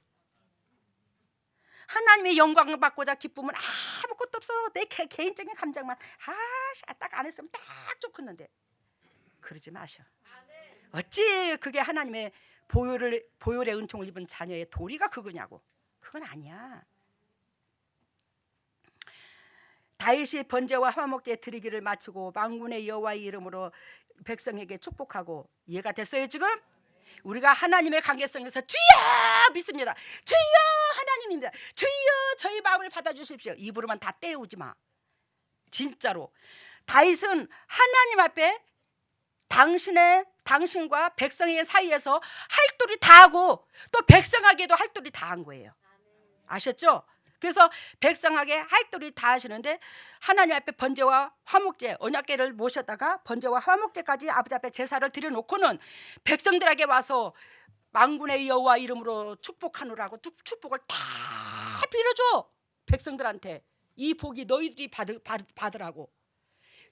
하나님의 영광을 받고자 기쁨은 아무것도 없어. 내 개인적인 감정만 딱 안 했으면 딱 좋겠는데. 그러지 마셔. 어찌 그게 하나님의 보혈의 은총을 입은 자녀의 도리가 그거냐고. 그건 아니야. 다윗이 번제와 화목제 드리기를 마치고 만군의 여호와의 이름으로 백성에게 축복하고, 이해가 됐어요 지금? 우리가 하나님의 관계성에서 주여 믿습니다. 주여 하나님입니다. 주여 저희 마음을 받아주십시오. 입으로만 다 떼우지 마. 진짜로 다윗은 하나님 앞에 당신과 백성의 사이에서 할도리 다 하고 또 백성에게도 할도리 다 한 거예요. 아셨죠? 그래서 백성에게 할도리 다 하시는데 하나님 앞에 번제와 화목제, 언약궤를 모셨다가 번제와 화목제까지 아버지 앞에 제사를 드려놓고는 백성들에게 와서 만군의 여호와 이름으로 축복하노라고 축복을 다 빌어줘. 백성들한테 이 복이 너희들이 받으라고.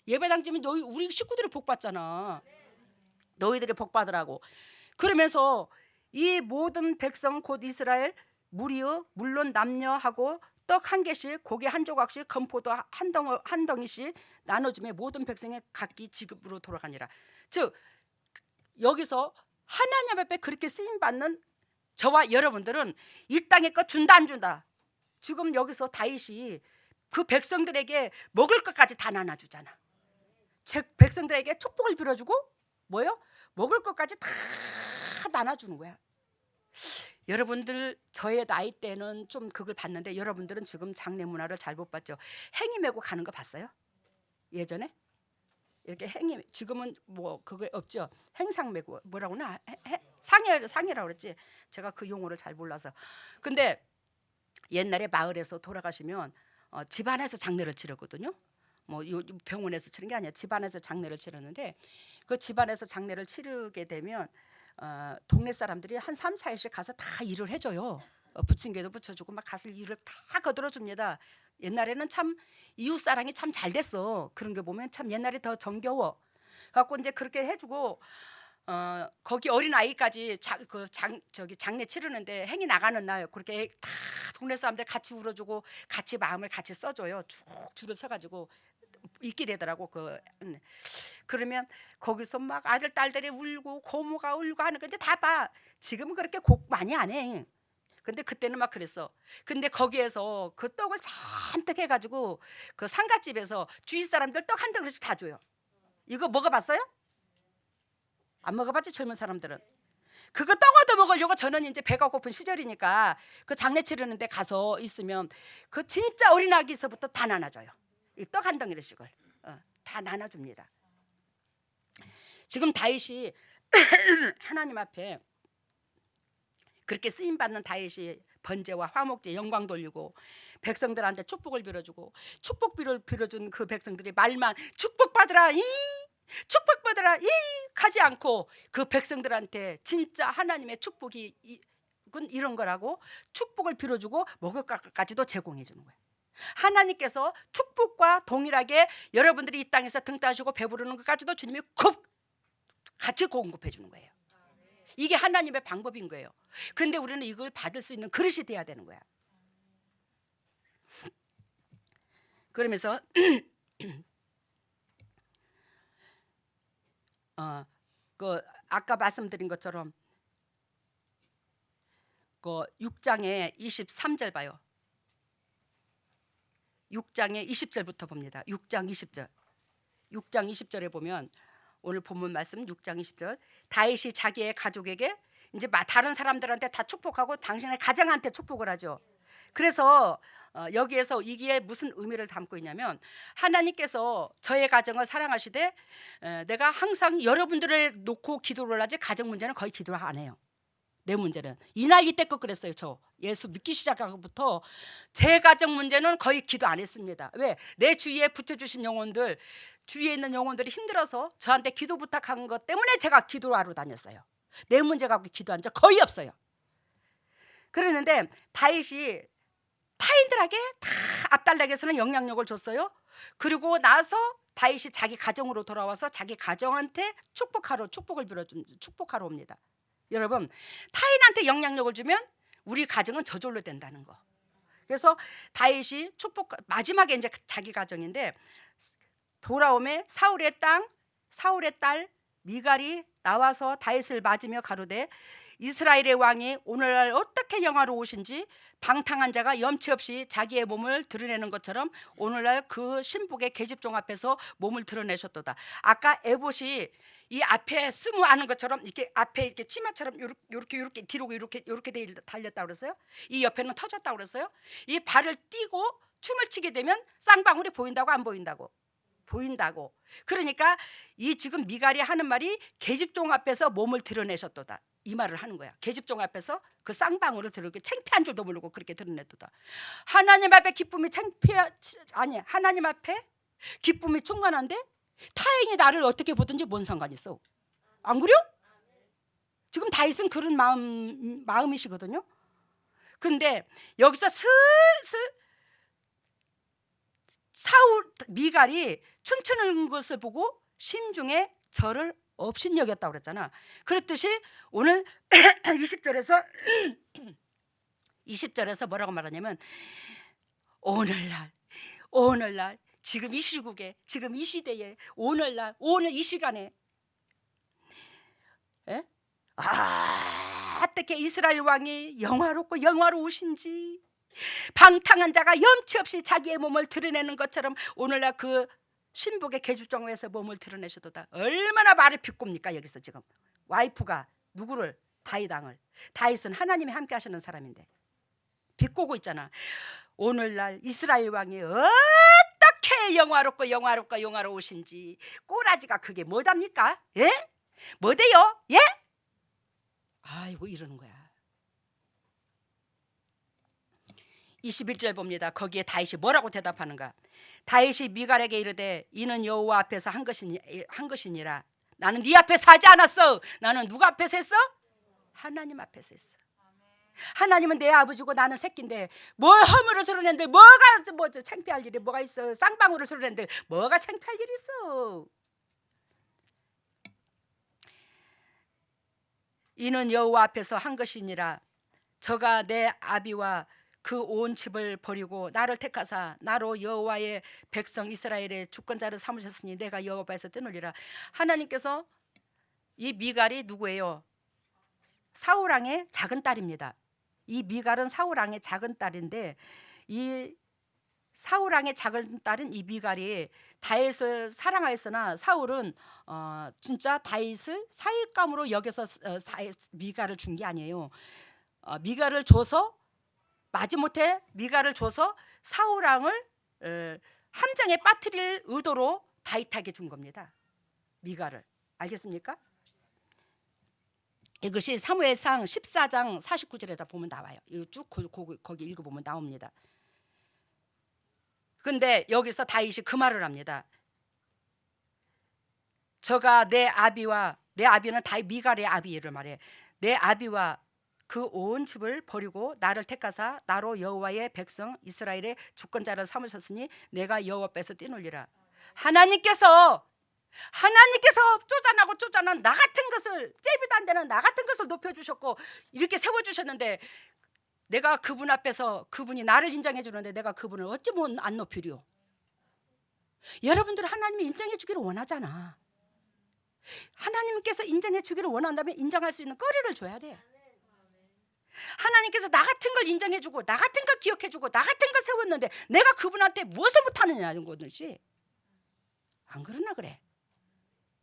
예배당 지면 우리 식구들이 복 받잖아. 너희들이 복 받으라고. 그러면서 이 모든 백성 곧 이스라엘 무리여 물론 남녀하고 떡 한 개씩, 고기 한 조각씩, 건포도 한 덩이씩 나눠주며 모든 백성의 각기 지급으로 돌아가니라. 즉 여기서 하나님 앞에 그렇게 쓰임 받는 저와 여러분들은 이 땅의 것 준다 안 준다. 지금 여기서 다윗이 그 백성들에게 먹을 것까지 다 나눠주잖아. 즉 백성들에게 축복을 빌어주고 뭐요? 먹을 것까지 다 나눠주는 거야. 여러분들 저의 나이 때는 좀 그걸 봤는데 여러분들은 지금 장례 문화를 잘 못 봤죠. 행위 메고 가는 거 봤어요? 예전에 이렇게 행위, 지금은 뭐 그거 없죠. 행상 메고 뭐라고나 상해라고 그랬지. 제가 그 용어를 잘 몰라서. 근데 옛날에 마을에서 돌아가시면 집안에서 장례를 치렀거든요. 뭐 병원에서 치른 게 아니야. 집안에서 장례를 치렀는데 그 집안에서 장례를 치르게 되면 동네 사람들이 한 3, 4일씩 가서 다 일을 해줘요. 부침개도 부쳐주고 막 가서 일을 다 거들어줍니다. 옛날에는 참 이웃사랑이 참 잘 됐어. 그런 게 보면 참 옛날에 더 정겨워. 갖고 이제 그렇게 해주고 거기 어린 아이까지 장례 치르는데 행이 나가는 날 그렇게 다 동네 사람들 같이 울어주고 같이 마음을 같이 써줘요. 쭉 줄을 서가지고 있게 되더라고. 그러면 거기서 막 아들 딸들이 울고 고모가 울고 하는 건데 다 봐. 지금은 그렇게 곡 많이 안 해. 근데 그때는 막 그랬어. 근데 거기에서 그 떡을 잔뜩 해가지고 그 상갓집에서 주위 사람들 떡 한 덩어리씩 다 줘요. 이거 먹어봤어요? 안 먹어봤지 젊은 사람들은. 그거 떡 얻어 먹으려고 저는 이제 배가 고픈 시절이니까 그 장례 치르는데 가서 있으면 그 진짜 어린 아기서부터 다 나눠줘요. 이 떡 한 덩어리씩을 다 나눠줍니다. 지금 다윗이 하나님 앞에 그렇게 쓰임 받는 다윗이 번제와 화목제 영광 돌리고 백성들한테 축복을 빌어주고 축복 빌어준 그 백성들이 말만 축복받으라 축복받으라 하지 않고 그 백성들한테 진짜 하나님의 축복이 이런 거라고 축복을 빌어주고 먹을 것까지도 제공해 주는 거예요. 하나님께서 축복과 동일하게 여러분들이 이 땅에서 등 따시고 배부르는 것까지도 주님이 같이 공급해 주는 거예요. 이게 하나님의 방법인 거예요. 근데 우리는 이걸 받을 수 있는 그릇이 돼야 되는 거야. 그러면서 그 아까 말씀드린 것처럼 그 6장의 23절 봐요. 6장의 20절부터 봅니다. 6장 20절. 6장 20절에 보면 오늘 본문 말씀 6장 20절. 다윗이 자기의 가족에게 이제 다른 사람들한테 다 축복하고 당신의 가정한테 축복을 하죠. 그래서 여기에서 이게 무슨 의미를 담고 있냐면 하나님께서 저의 가정을 사랑하시되 내가 항상 여러분들을 놓고 기도를 하지 가정 문제는 거의 기도를 안 해요. 내 문제는 이날 이때껏 그랬어요. 저 예수 믿기 시작하고부터 제 가정 문제는 거의 기도 안 했습니다. 왜? 내 주위에 붙여주신 영혼들, 주위에 있는 영혼들이 힘들어서 저한테 기도 부탁한 것 때문에 제가 기도하러 다녔어요. 내 문제 갖고 기도한 적 거의 없어요. 그러는데 다윗이 타인들에게 다 압달락에서는 영향력을 줬어요. 그리고 나서 다윗이 자기 가정으로 돌아와서 자기 가정한테 축복을 빌어준 축복하러 옵니다. 여러분, 타인한테 영향력을 주면 우리 가정은 저절로 된다는 거. 그래서 다윗이 마지막에 이제 자기 가정인데 돌아오매 사울의 딸 미갈이 나와서 다윗을 맞으며 가로되 이스라엘의 왕이 오늘날 어떻게 영화로우신지 방탕한 자가 염치 없이 자기의 몸을 드러내는 것처럼 오늘날 그 신복의 계집종 앞에서 몸을 드러내셨도다. 아까 에봇이 이 앞에 스무하는 것처럼 이렇게 앞에 이렇게 치마처럼 이렇게 뒤로 이렇게 달렸다 그랬어요. 이 옆에는 터졌다 그랬어요. 이 발을 띄고 춤을 추게 되면 쌍방울이 보인다고 안 보인다고? 보인다고. 그러니까 이 지금 미갈이 하는 말이 계집종 앞에서 몸을 드러내셨도다. 이 말을 하는 거야. 계집종 앞에서 그 쌍방울을 들고 창피한 줄도 모르고 그렇게 드러냈도다. 하나님 앞에 기쁨이 하나님 앞에 기쁨이 충만한데 타인이 나를 어떻게 보든지 뭔 상관 있어? 안 그래요? 지금 다윗은 그런 마음이시거든요. 근데 여기서 슬슬 미갈이 춤추는 것을 보고 심중에 저를 업신여겼다고 그랬잖아. 그랬듯이 오늘 20절에서 뭐라고 말하냐면 오늘날 지금 이 시국에 지금 이 시대에 오늘 이 시간에 어떻게 이스라엘 왕이 영화롭고 영화로우신지 방탕한 자가 염치 없이 자기의 몸을 드러내는 것처럼 오늘날 그 신복의 계집종에서 몸을 드러내셔도다. 얼마나 말을 비꼽니까? 여기서 지금 와이프가 누구를? 다윗은 하나님이 함께 하시는 사람인데 비꼬고 있잖아. 오늘날 이스라엘 왕이 어떻게 영화롭우신지 꼬라지가 그게 뭐답니까? 예? 뭐대요? 예? 아이고 이러는 거야. 21절 봅니다. 거기에 다윗이 뭐라고 대답하는가? 다윗이 미갈에게 이르되 이는 여호와 앞에서 한 것이니라. 나는 네 앞에서 하지 않았어. 나는 누가 앞에서 했어? 하나님 앞에서 했어. 하나님은 내 아버지고 나는 새끼인데 뭘 허물을 드러낸들 뭐가 창피할 일이 뭐가 있어? 쌍방울을 드러낸들 뭐가 창피할 일이 있어? 이는 여호와 앞에서 한 것이니라. 저가 내 아비와 그 온 집을 버리고 나를 택하사 나로 여호와의 백성 이스라엘의 주권자를 삼으셨으니 내가 여호와에서 떠놀리라. 하나님께서 이 미갈이 누구예요? 사울왕의 작은 딸입니다. 이 미갈은 사울왕의 작은 딸인데 이 사울왕의 작은 딸은 이 미갈이 다윗을 사랑하였으나 사울은 진짜 다윗을 사익감으로 여겨서 미갈을 준 게 아니에요. 미갈을 줘서 마지못해 미갈을 줘서 사울왕을 함정에 빠뜨릴 의도로 다윗에게 준 겁니다. 미갈을. 알겠습니까? 이것이 사무엘상 14장 49절에다 보면 나와요. 쭉 거기 읽어보면 나옵니다. 근데 여기서 다윗이 그 말을 합니다. 저가 내 아비는 다윗 미갈의 아비를 말해. 내 아비와 그 온 집을 버리고 나를 택하사 나로 여호와의 백성 이스라엘의 주권자를 삼으셨으니 내가 여호와 앞에서 뛰놀리라. 하나님께서 쪼잔한 나 같은 것을, 째비도 안 되는 나 같은 것을 높여주셨고 이렇게 세워주셨는데, 내가 그분 앞에서, 그분이 나를 인정해 주는데 내가 그분을 어찌 못 안 높이려. 여러분들은 하나님이 인정해 주기를 원하잖아. 하나님께서 인정해 주기를 원한다면 인정할 수 있는 거리를 줘야 돼. 하나님께서 나 같은 걸 인정해 주고 나 같은 걸 기억해 주고 나 같은 걸 세웠는데 내가 그분한테 무엇을 못하느냐는 거지. 안 그러나 그래.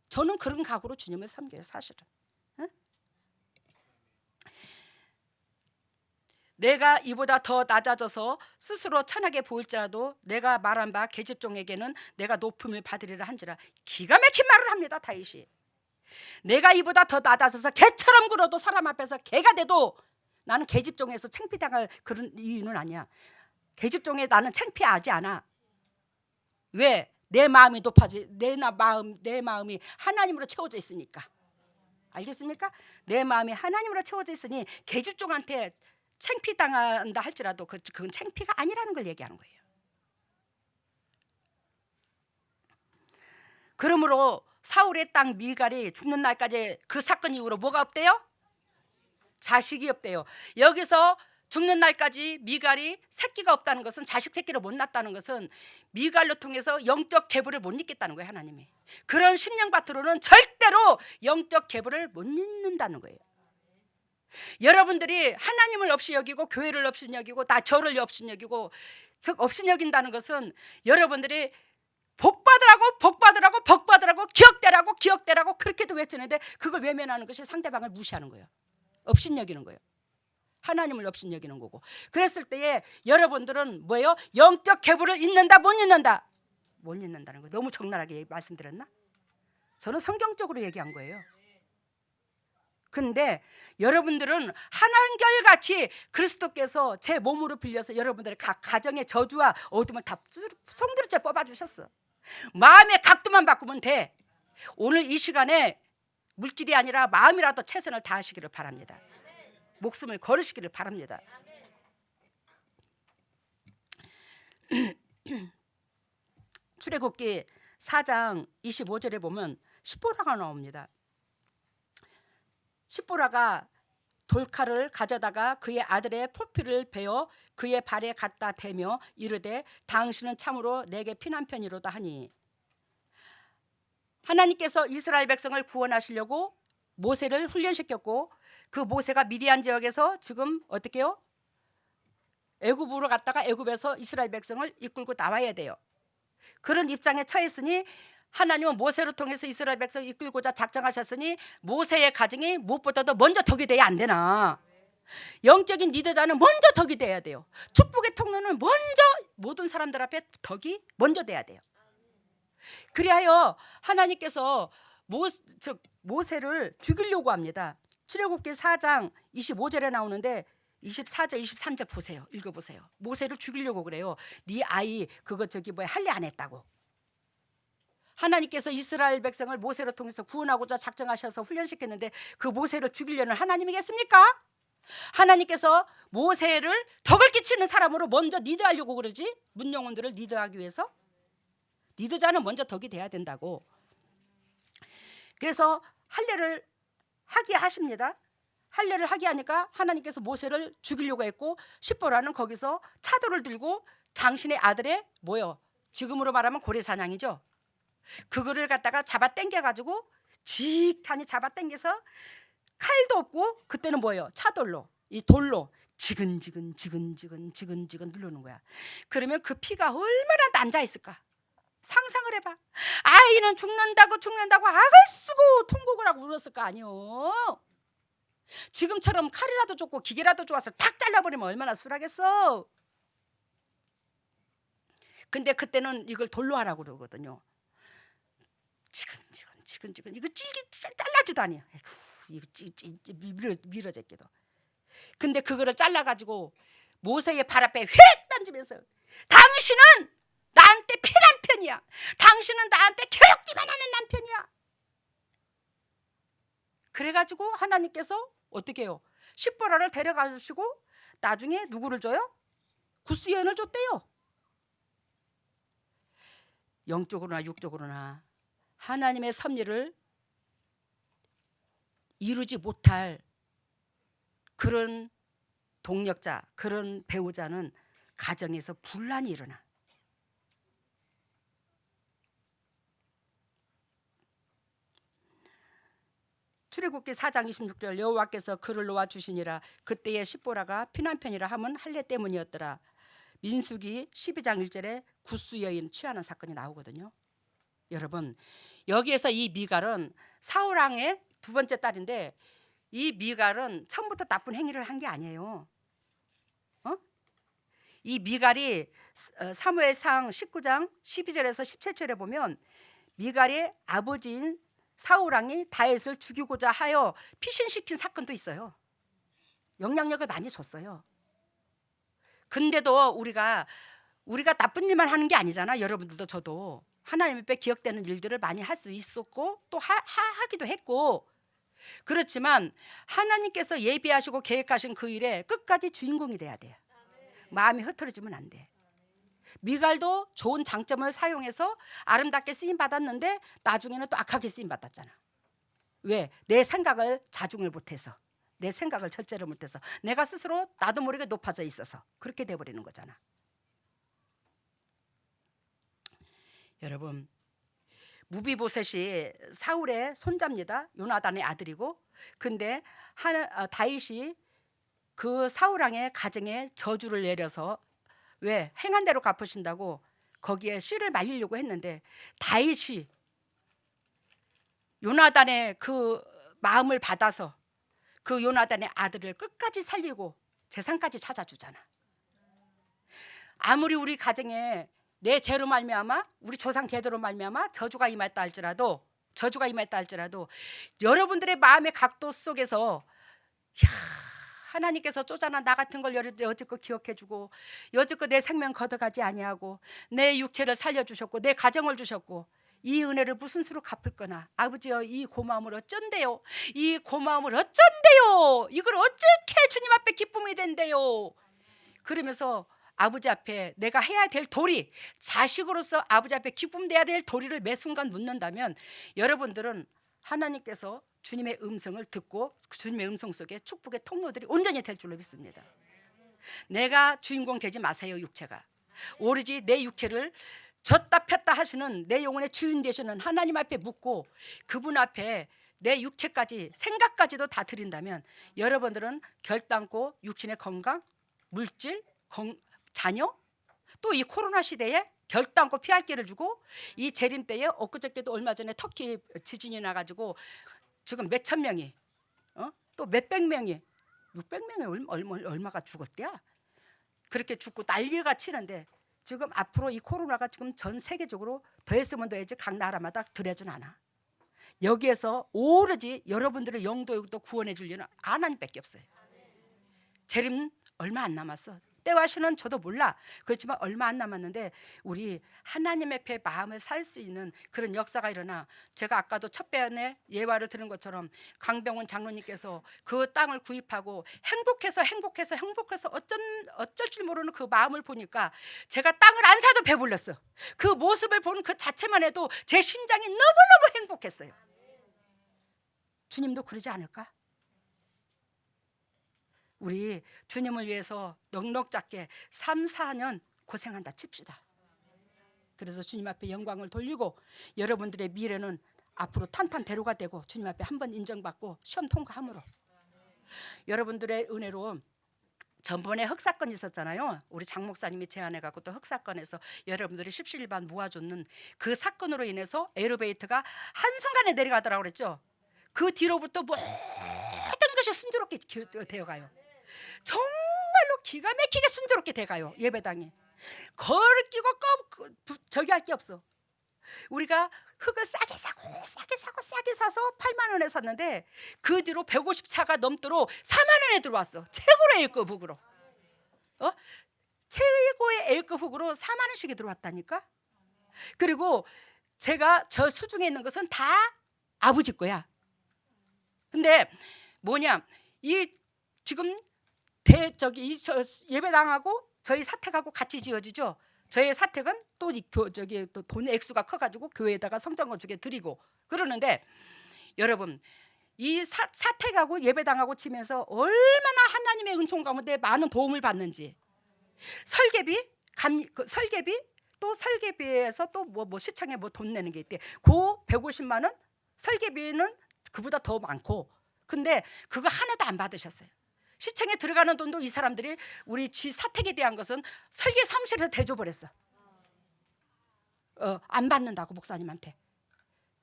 저는 그런 각오로 주님을 섬겨요, 사실은. 응? 내가 이보다 더 낮아져서 스스로 천하게 보일지라도 내가 말한 바 계집종에게는 내가 높음을 받으리라 한지라. 기가 막힌 말을 합니다, 다윗이. 내가 이보다 더 낮아져서 개처럼 굴어도 사람 앞에서 개가 돼도 나는 계집종에서 창피당할 그런 이유는 아니야. 계집종에 나는 창피하지 않아. 왜? 내 마음이 높아지, 내 마음이 하나님으로 채워져 있으니까. 알겠습니까? 내 마음이 하나님으로 채워져 있으니 계집종한테 창피당한다 할지라도 그건 창피가 아니라는 걸 얘기하는 거예요. 그러므로 사울의 땅 미갈이 죽는 날까지 그 사건 이후로 뭐가 없대요? 자식이 없대요. 여기서 죽는 날까지 미갈이 새끼가 없다는 것은, 자식 새끼를 못 낳았다는 것은 미갈로 통해서 영적 계보를 못 잇겠다는 거예요, 하나님이. 그런 심령밭으로는 절대로 영적 계보를 못 잇는다는 거예요. 여러분들이 하나님을 없이 여기고 교회를 없이 여기고 나 저를 없이 여기고, 즉 없이 여긴다는 것은 여러분들이 복받으라고 기억되라고 그렇게도 외치는데 그걸 외면하는 것이 상대방을 무시하는 거예요. 없이 여기는 거예요. 하나님을 없이 여기는 거고. 그랬을 때에 여러분들은 뭐예요? 영적 계보를 잇는다, 못 잇는다? 못 잇는다는 거. 너무 적나라하게 말씀드렸나? 저는 성경적으로 얘기한 거예요. 근데 여러분들은 한결같이 그리스도께서 제 몸으로 빌려서 여러분들의 각 가정의 저주와 어둠을 다 송두리째 뽑아주셨어. 마음의 각도만 바꾸면 돼. 오늘 이 시간에 물질이 아니라 마음이라도 최선을 다하시기를 바랍니다. 목숨을 걸으시기를 바랍니다. 출애굽기 4장 25절에 보면 십보라가 나옵니다. 십보라가 돌칼을 가져다가 그의 아들의 포피를 베어 그의 발에 갖다 대며 이르되 당신은 참으로 내게 피난편이로다 하니, 하나님께서 이스라엘 백성을 구원하시려고 모세를 훈련시켰고 그 모세가 미디안 지역에서 지금 어떻게 해요? 애굽으로 갔다가 애굽에서 이스라엘 백성을 이끌고 나와야 돼요. 그런 입장에 처했으니 하나님은 모세를 통해서 이스라엘 백성을 이끌고자 작정하셨으니 모세의 가정이 무엇보다도 먼저 덕이 돼야 안 되나? 영적인 리더자는 먼저 덕이 돼야 돼요. 축복의 통로는 먼저 모든 사람들 앞에 덕이 먼저 돼야 돼요. 그리하여 하나님께서 모세를 죽이려고 합니다. 출애굽기 4장 25절에 나오는데 24절 23절 보세요. 읽어보세요. 모세를 죽이려고 그래요. 네 아이 그거 할례 안 했다고. 하나님께서 이스라엘 백성을 모세를 통해서 구원하고자 작정하셔서 훈련시켰는데 그 모세를 죽이려는 하나님이겠습니까? 하나님께서 모세를 덕을 끼치는 사람으로 먼저 리드하려고 그러지. 문영혼들을 리드하기 위해서 리드자는 먼저 덕이 돼야 된다고. 그래서 할례를 하게 하십니다. 할례를 하게 하니까 하나님께서 모세를 죽이려고 했고 십보라는 거기서 차도를 들고 당신의 아들의 뭐요? 지금으로 말하면 고래사냥이죠. 그거를 갖다가 잡아 당겨가지고 직하니 잡아 당겨서 칼도 없고 그때는 뭐예요? 차돌로, 이 돌로 지근지근 누르는 거야. 그러면 그 피가 얼마나 난자 있을까? 상상을 해봐. 아이는 죽는다고 악을 쓰고 통곡을 하고 울었을 거 아니요. 지금처럼 칼이라도 좋고 기계라도 좋아서 탁 잘라버리면 얼마나 술하겠어. 근데 그때는 이걸 돌로 하라고 그러거든요. 지근 이거 잘라지도 아니야. 이거 밀어제끼도. 근데 그거를 잘라가지고 모세의 발 앞에 휙 던지면서 당신은 나한테 피난편이야. 당신은 나한테 괴롭기만 하는 남편이야. 그래가지고 하나님께서 어떻게 해요? 십보라를 데려가시고 나중에 누구를 줘요? 구스 여인을 줬대요. 영적으로나 육적으로나 하나님의 섭리를 이루지 못할 그런 동력자, 그런 배우자는 가정에서 분란이 일어나. 출애굽기 4장 26절 여호와께서 그를 놓아 주시니라. 그때의 십보라가 피난편이라 함은 할례 때문이었더라. 민수기 12장 1절에 구스 여인 취하는 사건이 나오거든요. 여러분, 여기에서 이 미갈은 사울 왕의 두 번째 딸인데 이 미갈은 처음부터 나쁜 행위를 한 게 아니에요. 이 미갈이 사무엘상 19장 12절에서 17절에 보면 미갈의 아버지인 사울 왕이 다윗을 죽이고자 하여 피신시킨 사건도 있어요. 영향력을 많이 줬어요. 근데도 우리가 나쁜 일만 하는 게 아니잖아. 여러분들도 저도 하나님 앞에 기억되는 일들을 많이 할 수 있었고 또 하기도 했고, 그렇지만 하나님께서 예비하시고 계획하신 그 일에 끝까지 주인공이 돼야 돼요. 마음이 흐트러지면 안 돼. 미갈도 좋은 장점을 사용해서 아름답게 쓰임 받았는데 나중에는 또 악하게 쓰임 받았잖아. 왜? 내 생각을 자중을 못해서, 내 생각을 절제를 못해서, 내가 스스로 나도 모르게 높아져 있어서 그렇게 돼버리는 거잖아. 여러분, 무비보셋이 사울의 손자입니다. 요나단의 아들이고, 근데 다윗이 그 사울 왕의 가정에 저주를 내려서 왜 행한 대로 갚으신다고 거기에 씨를 말리려고 했는데 다윗이 요나단의 그 마음을 받아서 그 요나단의 아들을 끝까지 살리고 재산까지 찾아주잖아. 아무리 우리 가정에 내 죄로 말미암아 우리 조상 대대로 말미암아 저주가 임했다 할지라도 여러분들의 마음의 각도 속에서 하나님께서 쪼잔한 나 같은 걸 여지껏 기억해주고 여지껏 내 생명 걷어가지 아니하고 내 육체를 살려주셨고 내 가정을 주셨고 이 은혜를 무슨 수로 갚을 거나. 아버지여, 이 고마움을 어쩐대요. 이 고마움을 어쩐대요. 이걸 어떻게 주님 앞에 기쁨이 된대요. 그러면서 아버지 앞에 내가 해야 될 도리, 자식으로서 아버지 앞에 기쁨돼야 될 도리를 매 순간 묻는다면 여러분들은 하나님께서 주님의 음성을 듣고 주님의 음성 속에 축복의 통로들이 온전히 될 줄로 믿습니다. 내가 주인공 되지 마세요. 육체가 오로지 내 육체를 줬다 폈다 하시는 내 영혼의 주인 되시는 하나님 앞에 묻고 그분 앞에 내 육체까지 생각까지도 다 드린다면 여러분들은 결단코 육신의 건강, 물질, 자녀, 또 이 코로나 시대에 결단코 피할 길을 주고 이 재림 때에 엊그저께도 얼마 전에 터키 지진이 나가지고 지금 몇천 명이 또 몇백 명이 600명이 얼마가 죽었대야. 그렇게 죽고 난리가 치는데 지금 앞으로 이 코로나가 지금 전 세계적으로 더했으면 더해지 각 나라마다 덜해진 않아. 여기에서 오로지 여러분들의 영도도 구원해 줄 일은 하나님밖에 없어요. 재림 얼마 안 남았어. 때와 시는 저도 몰라. 그렇지만 얼마 안 남았는데 우리 하나님 앞에 마음을 살 수 있는 그런 역사가 일어나. 제가 아까도 첫 배안에 예화를 들은 것처럼 강병원 장로님께서 그 땅을 구입하고 행복해서 어쩔 줄 모르는 그 마음을 보니까 제가 땅을 안 사도 배불렀어. 그 모습을 보는 그 자체만 해도 제 심장이 너무너무 행복했어요. 주님도 그러지 않을까? 우리 주님을 위해서 넉넉잡게 3, 4년 고생한다 칩시다. 그래서 주님 앞에 영광을 돌리고 여러분들의 미래는 앞으로 탄탄대로가 되고 주님 앞에 한번 인정받고 시험 통과함으로 여러분들의 은혜로 전번에 흑사건 있었잖아요. 우리 장 목사님이 제안해갖고 또 흑사건에서 여러분들이 십시일반 모아줬는 그 사건으로 인해서 엘리베이터가 한순간에 내려가더라고 그랬죠. 그 뒤로부터 모든 것이 순조롭게 되어가요. 정말로 기가 막히게 순조롭게 돼가요. 예배당에 거를 끼고 저기 할 게 없어. 우리가 흙을 싸게 사서 8만 원에 샀는데 그 뒤로 150차가 넘도록 4만 원에 들어왔어. 최고의 A급 흙으로. 최고의 A급 흙으로 4만 원씩이 들어왔다니까. 그리고 제가 저 수중에 있는 것은 다 아버지 거야. 근데 뭐냐, 이 지금 예배당하고 저희 사택하고 같이 지어지죠. 저희 사택은 또 돈 액수가 커가지고 교회에다가 성전 건축에 드리고 그러는데, 여러분 이 사택하고 예배당하고 치면서 얼마나 하나님의 은총 가운데 많은 도움을 받는지. 설계비, 설계비, 또 설계비에서 또 뭐 시청에 뭐 돈 내는 게 있대. 그 150만 원 설계비는 그보다 더 많고, 근데 그거 하나도 안 받으셨어요. 시청에 들어가는 돈도 이 사람들이 우리 사택에 대한 것은 설계 사무실에서 대줘버렸어. 안 받는다고 목사님한테.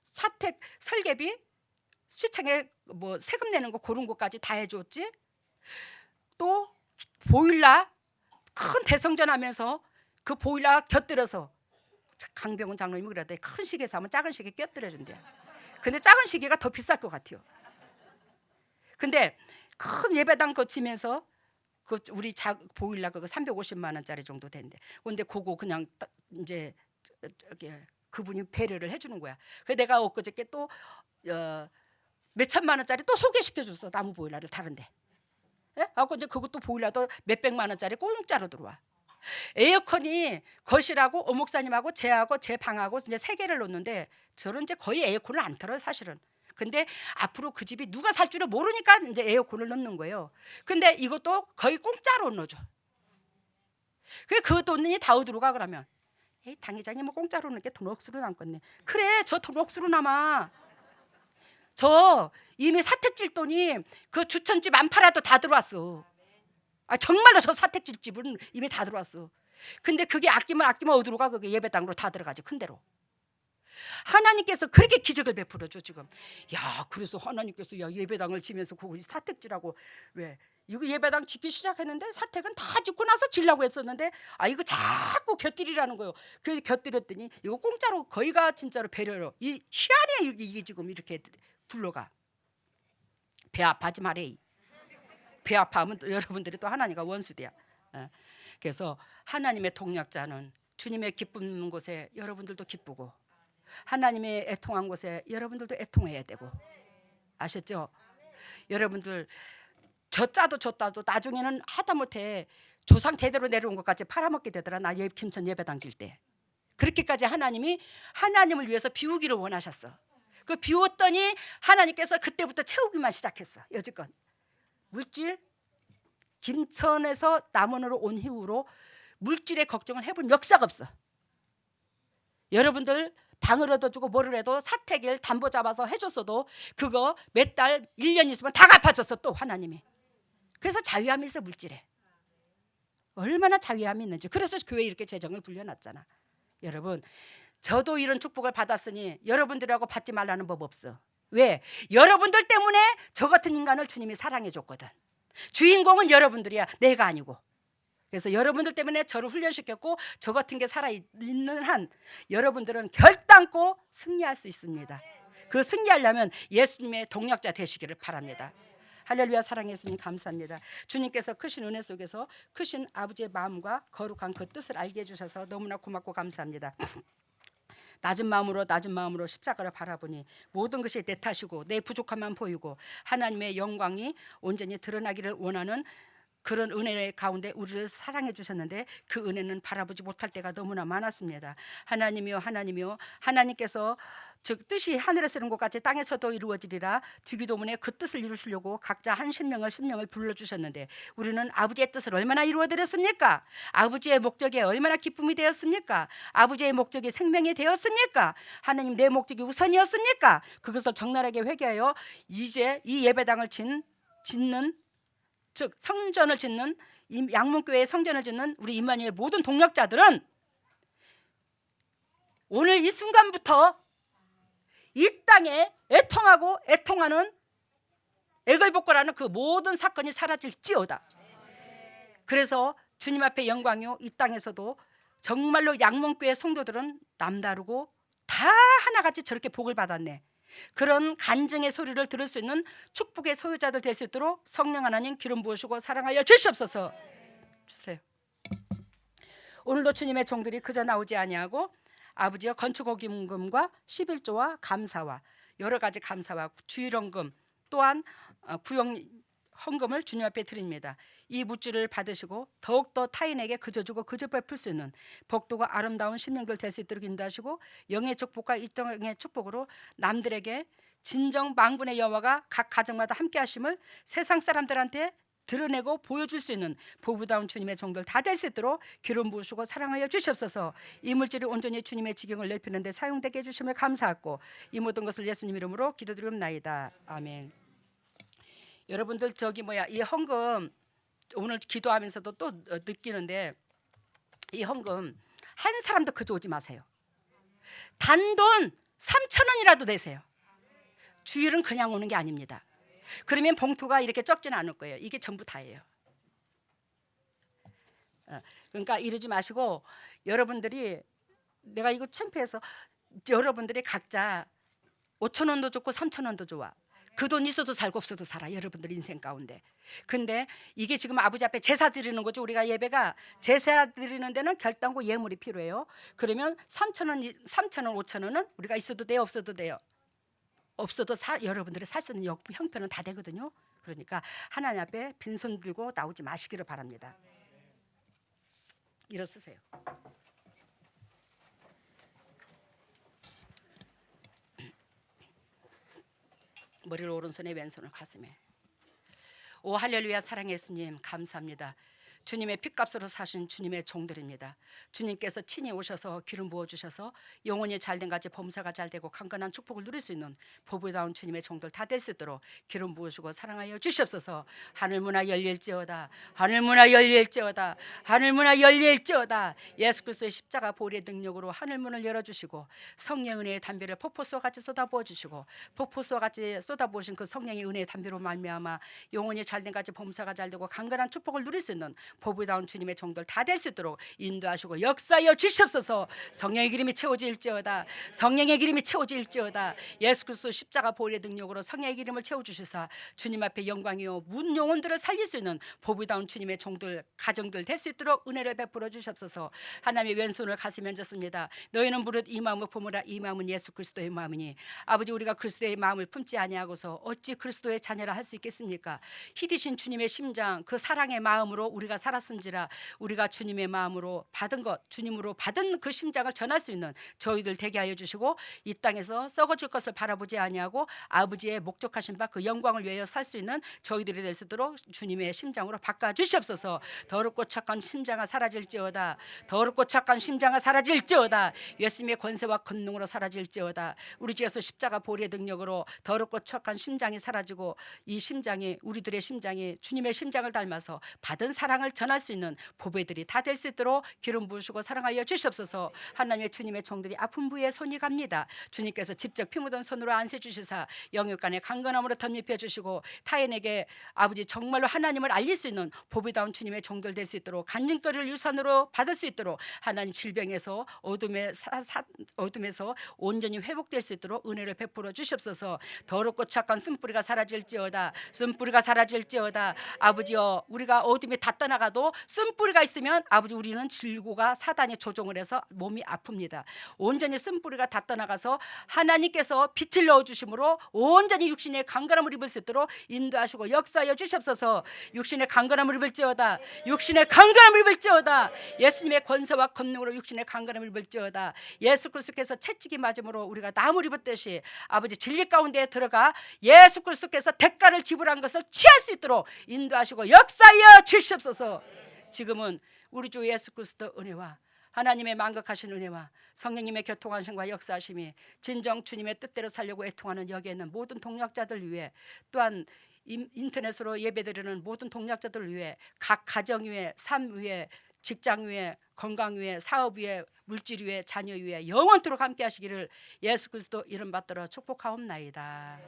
사택 설계비, 시청에 뭐 세금 내는 거 그런 것까지 다 해줬지. 또 보일러 큰 대성전 하면서 그 보일러 곁들여서, 강병훈 장로님이 그러대. 큰 시계 사면 작은 시계 곁들여준대. 근데 작은 시계가 더 비쌀 것 같아요. 근데 큰 예배당 거치면서 그 우리 보일러 그거 350만 원짜리 정도 된대. 근데 그거 그냥 이제 그분이 배려를 해주는 거야. 그래서 내가 엊그저께 또 몇 천만 원짜리 또 소개시켜줬어. 나무 보일러를 다른데. 예? 하고 이제 그것도 보일러도 몇백만 원짜리 공짜로 들어와. 에어컨이 거실하고 어목사님하고 제하고 제 방하고 이제 3개를 놓는데, 저는 이제 거의 에어컨을 안 틀어요 사실은. 근데 앞으로 그 집이 누가 살 줄을 모르니까 이제 에어컨을 넣는 거예요. 근데 이것도 거의 공짜로 넣어줘. 그 돈이 다 어디로 가 그러면? 에이, 당회장이 뭐 공짜로 넣는 게 돈 억수로 남겠네. 그래, 저 돈 억수로 남아. 저 이미 사택질 돈이 그 주천집 안 팔아도 다 들어왔어. 정말로 저 사택질 집은 이미 다 들어왔어. 근데 그게 아끼면 어디로 가? 그게 예배당으로 다 들어가지, 큰 데로. 하나님께서 그렇게 기적을 베풀어줘 지금. 야, 그래서 하나님께서 예배당을 지면서 그거 사택지라고. 왜? 이거 예배당 짓기 시작했는데 사택은 다 짓고 나서 지려고 했었는데, 이거 자꾸 곁들이라는 거예요. 그 곁들였더니 이거 공짜로, 거의가 진짜로 배려로. 이 희한해 이게 지금 이렇게 굴러가. 배 아파하지 말해. 배 아파하면 또 여러분들이 또 하나님과 원수돼야. 그래서 하나님의 동력자는 주님의 기쁜 곳에 여러분들도 기쁘고, 하나님의 애통한 곳에 여러분들도 애통해야 되고. 아셨죠? 여러분들 저 짜도 나중에는 하다못해 조상 대대로 내려온 것까지 팔아먹게 되더라. 나 김천 예배당 질 때. 그렇게까지 하나님이 하나님을 위해서 비우기를 원하셨어. 그 비웠더니 하나님께서 그때부터 채우기만 시작했어. 여지껏 물질, 김천에서 남원으로 온 이후로 물질의 걱정을 해본 역사가 없어. 여러분들 방을 얻어주고 뭐를 해도 사택일 담보 잡아서 해줬어도 그거 몇 달, 1년 있으면 다 갚아줬어 또 하나님이. 그래서 자유함이 있어. 물질에 얼마나 자유함이 있는지. 그래서 교회에 이렇게 재정을 불려놨잖아. 여러분, 저도 이런 축복을 받았으니 여러분들하고 받지 말라는 법 없어. 왜? 여러분들 때문에 저 같은 인간을 주님이 사랑해 줬거든. 주인공은 여러분들이야, 내가 아니고. 그래서 여러분들 때문에 저를 훈련시켰고, 저 같은 게 살아있는 한 여러분들은 결단코 승리할 수 있습니다. 그 승리하려면 예수님의 동력자 되시기를 바랍니다. 할렐루야. 사랑해 예수님 감사합니다. 주님께서 크신 은혜 속에서 크신 아버지의 마음과 거룩한 그 뜻을 알게 해주셔서 너무나 고맙고 감사합니다. 낮은 마음으로 십자가를 바라보니 모든 것이 내 탓이고 내 부족함만 보이고 하나님의 영광이 온전히 드러나기를 원하는 그런 은혜 가운데 우리를 사랑해 주셨는데, 그 은혜는 바라보지 못할 때가 너무나 많았습니다. 하나님이여, 하나님께서 즉 뜻이 하늘에서 이룬 것 같이 땅에서도 이루어지리라 주기도문에 그 뜻을 이루시려고 각자 한 심령을 불러주셨는데, 우리는 아버지의 뜻을 얼마나 이루어드렸습니까? 아버지의 목적이 얼마나 기쁨이 되었습니까? 아버지의 목적이 생명이 되었습니까? 하나님, 내 목적이 우선이었습니까? 그것을 적나라하게 회개하여 이제 이 예배당을 짓는, 즉 성전을 짓는, 양문교회의 성전을 짓는 우리 임마누엘 모든 동력자들은 오늘 이 순간부터 이 땅에 애통하고 애통하는 애걸복걸하는 그 모든 사건이 사라질지어다. 그래서 주님 앞에 영광이요, 이 땅에서도 정말로 양문교회 성도들은 남다르고 다 하나같이 저렇게 복을 받았네. 그런 간증의 소리를 들을 수 있는 축복의 소유자들 될 수 있도록 성령 하나님 기름 부으시고 사랑하여 주시옵소서. 주세요. 오늘도 주님의 종들이 그저 나오지 아니하고 아버지의 건축기금과 11조와 감사와 여러 가지 감사와 주일원금, 또한 구역 헌금을 주님 앞에 드립니다. 이 묻지를 받으시고 더욱더 타인에게 그저 주고 그저 베풀 수 있는 복도가 아름다운 심령들 될 수 있도록 인도하시고 영의 축복과 이 땅의 축복으로 남들에게 진정 만군의 여호와가 각 가정마다 함께 하심을 세상 사람들한테 드러내고 보여줄 수 있는 보부다운 주님의 종들 다 될 수 있도록 기름 부으시고 사랑하여 주시옵소서. 이 물질이 온전히 주님의 지경을 넓히는 데 사용되게 해주심을 감사하고 이 모든 것을 예수님 이름으로 기도드리옵나이다. 아멘. 여러분들 이 헌금 오늘 기도하면서도 또 느끼는데 이 헌금 한 사람도 그저 오지 마세요. 단돈 3,000원이라도 내세요. 주일은 그냥 오는 게 아닙니다. 그러면 봉투가 이렇게 적지는 않을 거예요. 이게 전부 다예요. 그러니까 이러지 마시고 여러분들이 내가 이거 창피해서 여러분들이 각자 5,000원도 좋고 3,000원도 좋아. 그 돈 있어도 살고 없어도 살아. 여러분들 인생 가운데. 근데 이게 지금 아버지 앞에 제사 드리는 거죠. 우리가 예배가 제사 드리는 데는 결단고 예물이 필요해요. 그러면 3,000원, 5,000원은 우리가 있어도 돼요, 없어도 돼요. 없어도 여러분들이 살 수 있는 형편은 다 되거든요. 그러니까 하나님 앞에 빈손 들고 나오지 마시기를 바랍니다. 일어서세요. 머리를 오른손에 왼손을 가슴에. 오 할렐루야. 사랑의 예수님 감사합니다. 주님의 핏값으로 사신 주님의 종들입니다. 주님께서 친히 오셔서 기름 부어주셔서 영혼이 잘된 가지 범사가 잘되고 강건한 축복을 누릴 수 있는 보배다운 주님의 종들 다 될 수 있도록 기름 부으시고 사랑하여 주시옵소서. 하늘문화 열릴지어다. 하늘문화 열릴지어다. 하늘문화 열릴지어다. 예수 그리스도의 십자가 보혈의 능력으로 하늘문을 열어주시고 성령의 은혜의 담비를 폭포수와 같이 쏟아부어 주시고 폭포수와 같이 쏟아부으신 그 성령의 은혜의 담비로 말미암아 영혼이 잘된 가지 범사가 잘되고 강건한 축복을 누릴 수 있는 보배다운 주님의 종들 다 될 수 있도록 인도하시고 역사하여 주시옵소서. 성령의 기름이 채워질지어다. 성령의 기름이 채워질지어다. 예수 그리스도 십자가 보혈의 능력으로 성령의 기름을 채워주시사 주님 앞에 영광이요 문 영혼들을 살릴 수 있는 보배다운 주님의 종들 가정들 될 수 있도록 은혜를 베풀어 주시옵소서. 하나님의 왼손을 가슴에 얹었습니다. 너희는 무릇 이 마음을 품으라. 이 마음은 예수 그리스도의 마음이니. 아버지 우리가 그리스도의 마음을 품지 아니하고서 어찌 그리스도의 자녀라 할 수 있겠습니까? 희디신 주님의 심장 그 사랑의 마음으로 우리가 살았음지라 우리가 주님의 마음으로 받은 것 주님으로 받은 그 심장을 전할 수 있는 저희들 되게 하여 주시고 이 땅에서 썩어질 것을 바라보지 아니하고 아버지의 목적하신 바 그 영광을 위하여 살 수 있는 저희들이 될 수 있도록 주님의 심장으로 바꿔 주시옵소서. 더럽고 착한 심장아 사라질지어다. 더럽고 착한 심장아 사라질지어다. 예수님의 권세와 권능으로 사라질지어다. 우리 주에서 십자가 보혈의 능력으로 더럽고 착한 심장이 사라지고 이 심장이 우리들의 심장이 주님의 심장을 닮아서 받은 사랑을 전할 수 있는 보배들이 다 될 수 있도록 기름 부으시고 사랑하여 주시옵소서. 하나님의 주님의 종들이 아픈 부위에 손이 갑니다. 주님께서 직접 피 묻은 손으로 안세 주시사 영육간에 강건함으로 덧입혀 주시고 타인에게 아버지 정말로 하나님을 알릴 수 있는 보배다운 주님의 종들 될 수 있도록 간증거리를 유산으로 받을 수 있도록 하나님 질병에서 어둠에서 온전히 회복될 수 있도록 은혜를 베풀어 주시옵소서. 더럽고 착한 쓴뿌리가 사라질지어다. 쓴뿌리가 사라질지어다. 아버지여 우리가 어둠에 다 떠나가도 쓴뿌리가 있으면 아버지 우리는 질고가 사단이 조종을 해서 몸이 아픕니다. 온전히 쓴뿌리가 다 떠나가서 하나님께서 빛을 넣어주심으로 온전히 육신의 강건함을 입을 수 있도록 인도하시고 역사하여 주시옵소서. 육신의 강건함을 입을지어다. 육신의 강건함을 입을지어다. 예수님의 권세와 권능으로 육신의 강건함을 입을지어다. 예수 그리스도께서 채찍이 맞음으로 우리가 나무를 입었듯이 아버지 진리 가운데 들어가 예수 그리스도께서 대가를 지불한 것을 취할 수 있도록 인도하시고 역사하여 주시옵소서. 지금은 우리 주 예수 그리스도 은혜와 하나님의 만극하신 은혜와 성령님의 교통하심과 역사하심이 진정 주님의 뜻대로 살려고 애통하는 여기에 있는 모든 동역자들 위해 또한 인터넷으로 예배드리는 모든 동역자들 위해 각 가정 위에 삶 위에 직장 위에 건강 위에 사업 위에 물질 위에 자녀 위에 영원토록 함께 하시기를 예수 그리스도 이름 받들어 축복하옵나이다.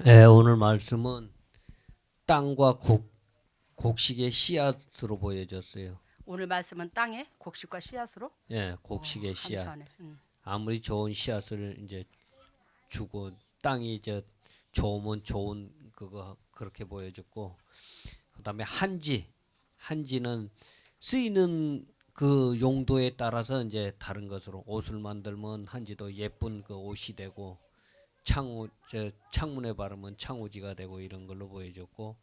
네, 오늘 말씀은 땅과 곡식의 씨앗으로 보여졌어요. 오늘 말씀은 땅에 곡식과 씨앗으로. 예, 곡식의 씨앗. 감사하네. 아무리 좋은 씨앗을 이제 주고 땅이 이제 좋으면 좋은 그거 그렇게 보여졌고, 그다음에 한지는 쓰이는 그 용도에 따라서 이제 다른 것으로 옷을 만들면 한지도 예쁜 그 옷이 되고 창문에 바르면 창우지가 되고 이런 걸로 보여줬고,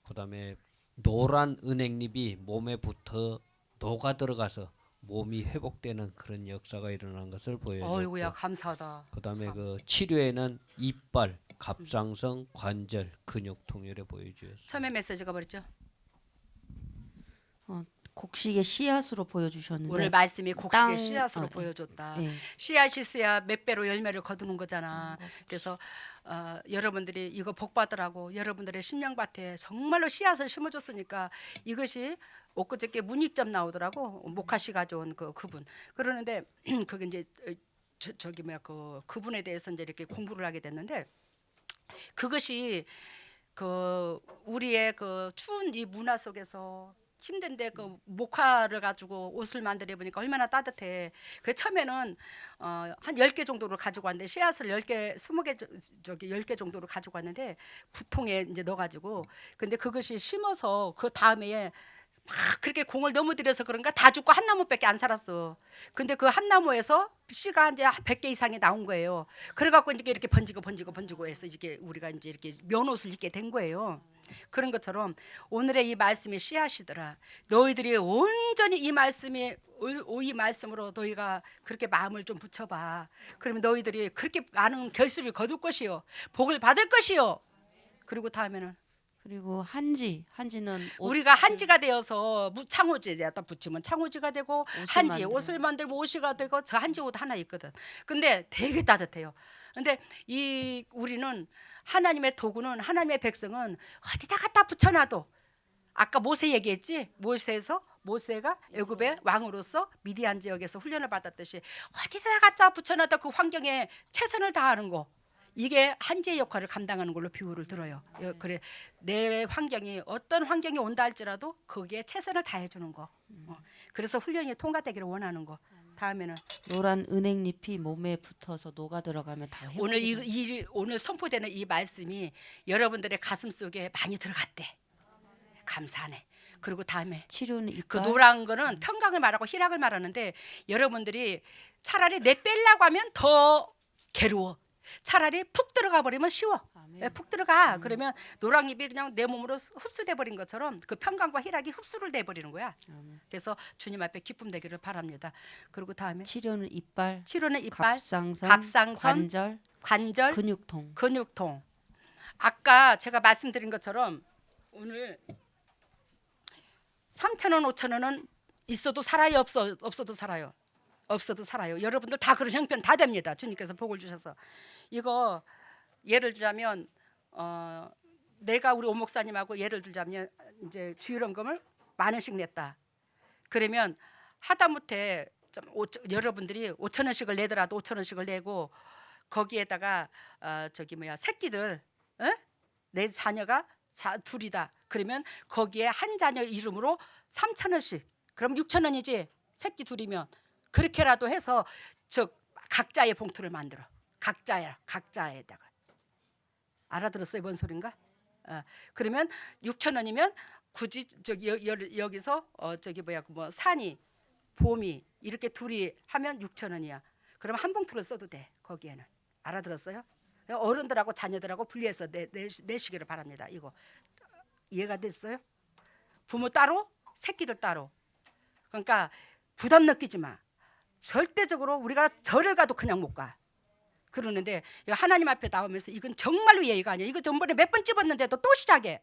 그다음에 노란 은행잎이 몸에 붙어 녹아 들어가서 몸이 회복되는 그런 역사가 일어난 것을 보여줬고, 어이구야 감사하다. 그다음에 참. 그 치료에는 이빨, 갑상선, 관절, 근육통 이래 보여주었어요. 처음에 메시지가 뭐랬죠? 곡식의 씨앗으로 보여주셨는데 오늘 말씀이 곡식의 땅- 씨앗으로 예. 보여줬다. 예. 씨앗이 있어야 몇 배로 열매를 거두는 거잖아. 그래서 여러분들이 이거 복 받으라고 여러분들의 심령밭에 정말로 씨앗을 심어줬으니까 이것이 엊그저께 문익점 나오더라고. 목화씨 가져온 그분. 그러는데 그게 이제 저기 뭐야 그분에 대해서 이제 이렇게 공부를 하게 됐는데 그것이 그 우리의 그 추운 이 문화 속에서 힘든데 그 목화를 가지고 옷을 만들어 보니까 얼마나 따뜻해. 그 처음에는 한 10개 정도를 가지고 왔는데 씨앗을 10개, 20개 저기 10개 정도를 가지고 왔는데 부통에 이제 넣어 가지고 근데 그것이 심어서 그 다음에 막 그렇게 공을 너무 들여서 그런가 다 죽고 한 나무밖에 안 살았어. 근데 그 한 나무에서 씨가 이제 100개 이상이 나온 거예요. 그래 갖고 이제 이렇게 번지고 해서 이게 우리가 이제 이렇게 면옷을 입게 된 거예요. 그런 것처럼 오늘의 이 말씀이 씨앗이더라. 너희들이 온전히 이 말씀으로 너희가 그렇게 마음을 좀 붙여봐. 그러면 너희들이 그렇게 많은 결실을 거둘 것이요, 복을 받을 것이요. 그리고 다음에는 그리고 한지는 우리가 한지가 되어서 창호지에다 붙이면 창호지가 되고 한지 만들어요. 옷을 만들면 옷이가 되고 저 한지 옷 하나 있거든. 근데 되게 따뜻해요. 근데 이 우리는 하나님의 도구는 하나님의 백성은 어디다 갖다 붙여놔도 아까 모세 얘기했지. 모세가 애굽의 왕으로서 미디안 지역에서 훈련을 받았듯이 어디다 갖다 붙여놔도 그 환경에 최선을 다하는 거. 이게 한지의 역할을 감당하는 걸로 비유를 들어요. 그래 내 환경이 어떤 환경이 온다 할지라도 거기에 최선을 다해 주는 거. 그래서 훈련이 통과되기를 원하는 거. 다음에는 노란 은행잎이 몸에 붙어서 녹아 들어가면 다 회복이 오늘 돼요. 오늘 선포되는 이 말씀이 여러분들의 가슴 속에 많이 들어갔대. 감사하네. 그리고 다음에 치료는 그 이빨 노란 거는 평강을 말하고 희락을 말하는데 여러분들이 차라리 내 빼려고 하면 더 괴로워. 차라리 푹 들어가 버리면 쉬워. 아멘. 푹 들어가. 그러면 노랑잎이 그냥 내 몸으로 흡수돼 버린 것처럼 그 평강과 희락이 흡수를 돼 버리는 거야. 아멘. 그래서 주님 앞에 기쁨 되기를 바랍니다. 그리고 다음에 치료는 이빨, 치료는 이빨, 갑상선, 갑상선, 관절, 근육통. 아까 제가 말씀드린 것처럼 오늘 3,000원, 5,000원은 있어도 살아요, 없어도 살아요. 없어도 살아요. 여러분들 다 그런 형편 다 됩니다. 주님께서 복을 주셔서 이거 예를 들자면 내가 우리 오 목사님하고 예를 들자면 이제 주일원금을 10,000원씩 냈다. 그러면 하다못해 여러분들이 5,000원씩을 내더라도 5,000원씩을 내고 거기에다가 새끼들 내 자녀가 둘이다. 그러면 거기에 한 자녀 이름으로 3,000원씩. 그럼 6,000원이지. 새끼 둘이면 그렇게라도 해서 각자의 봉투를 만들어. 각자에다가. 알아들었어요? 뭔 소린가? 그러면 6,000원이면 굳이 여기서 산이 봄이 이렇게 둘이 하면 6,000원이야. 그럼 한 봉투를 써도 돼. 거기에는. 알아들었어요? 어른들하고 자녀들하고 분리해서 내시기를 바랍니다. 이거 이해가 됐어요? 부모 따로, 새끼들 따로. 그러니까 부담 느끼지 마. 절대적으로 우리가 절을 가도 그냥 못 가. 그러는데 하나님 앞에 나오면서 이건 정말로 예의가 아니야. 이거 전번에 몇 번 찝었는데도 또 시작해.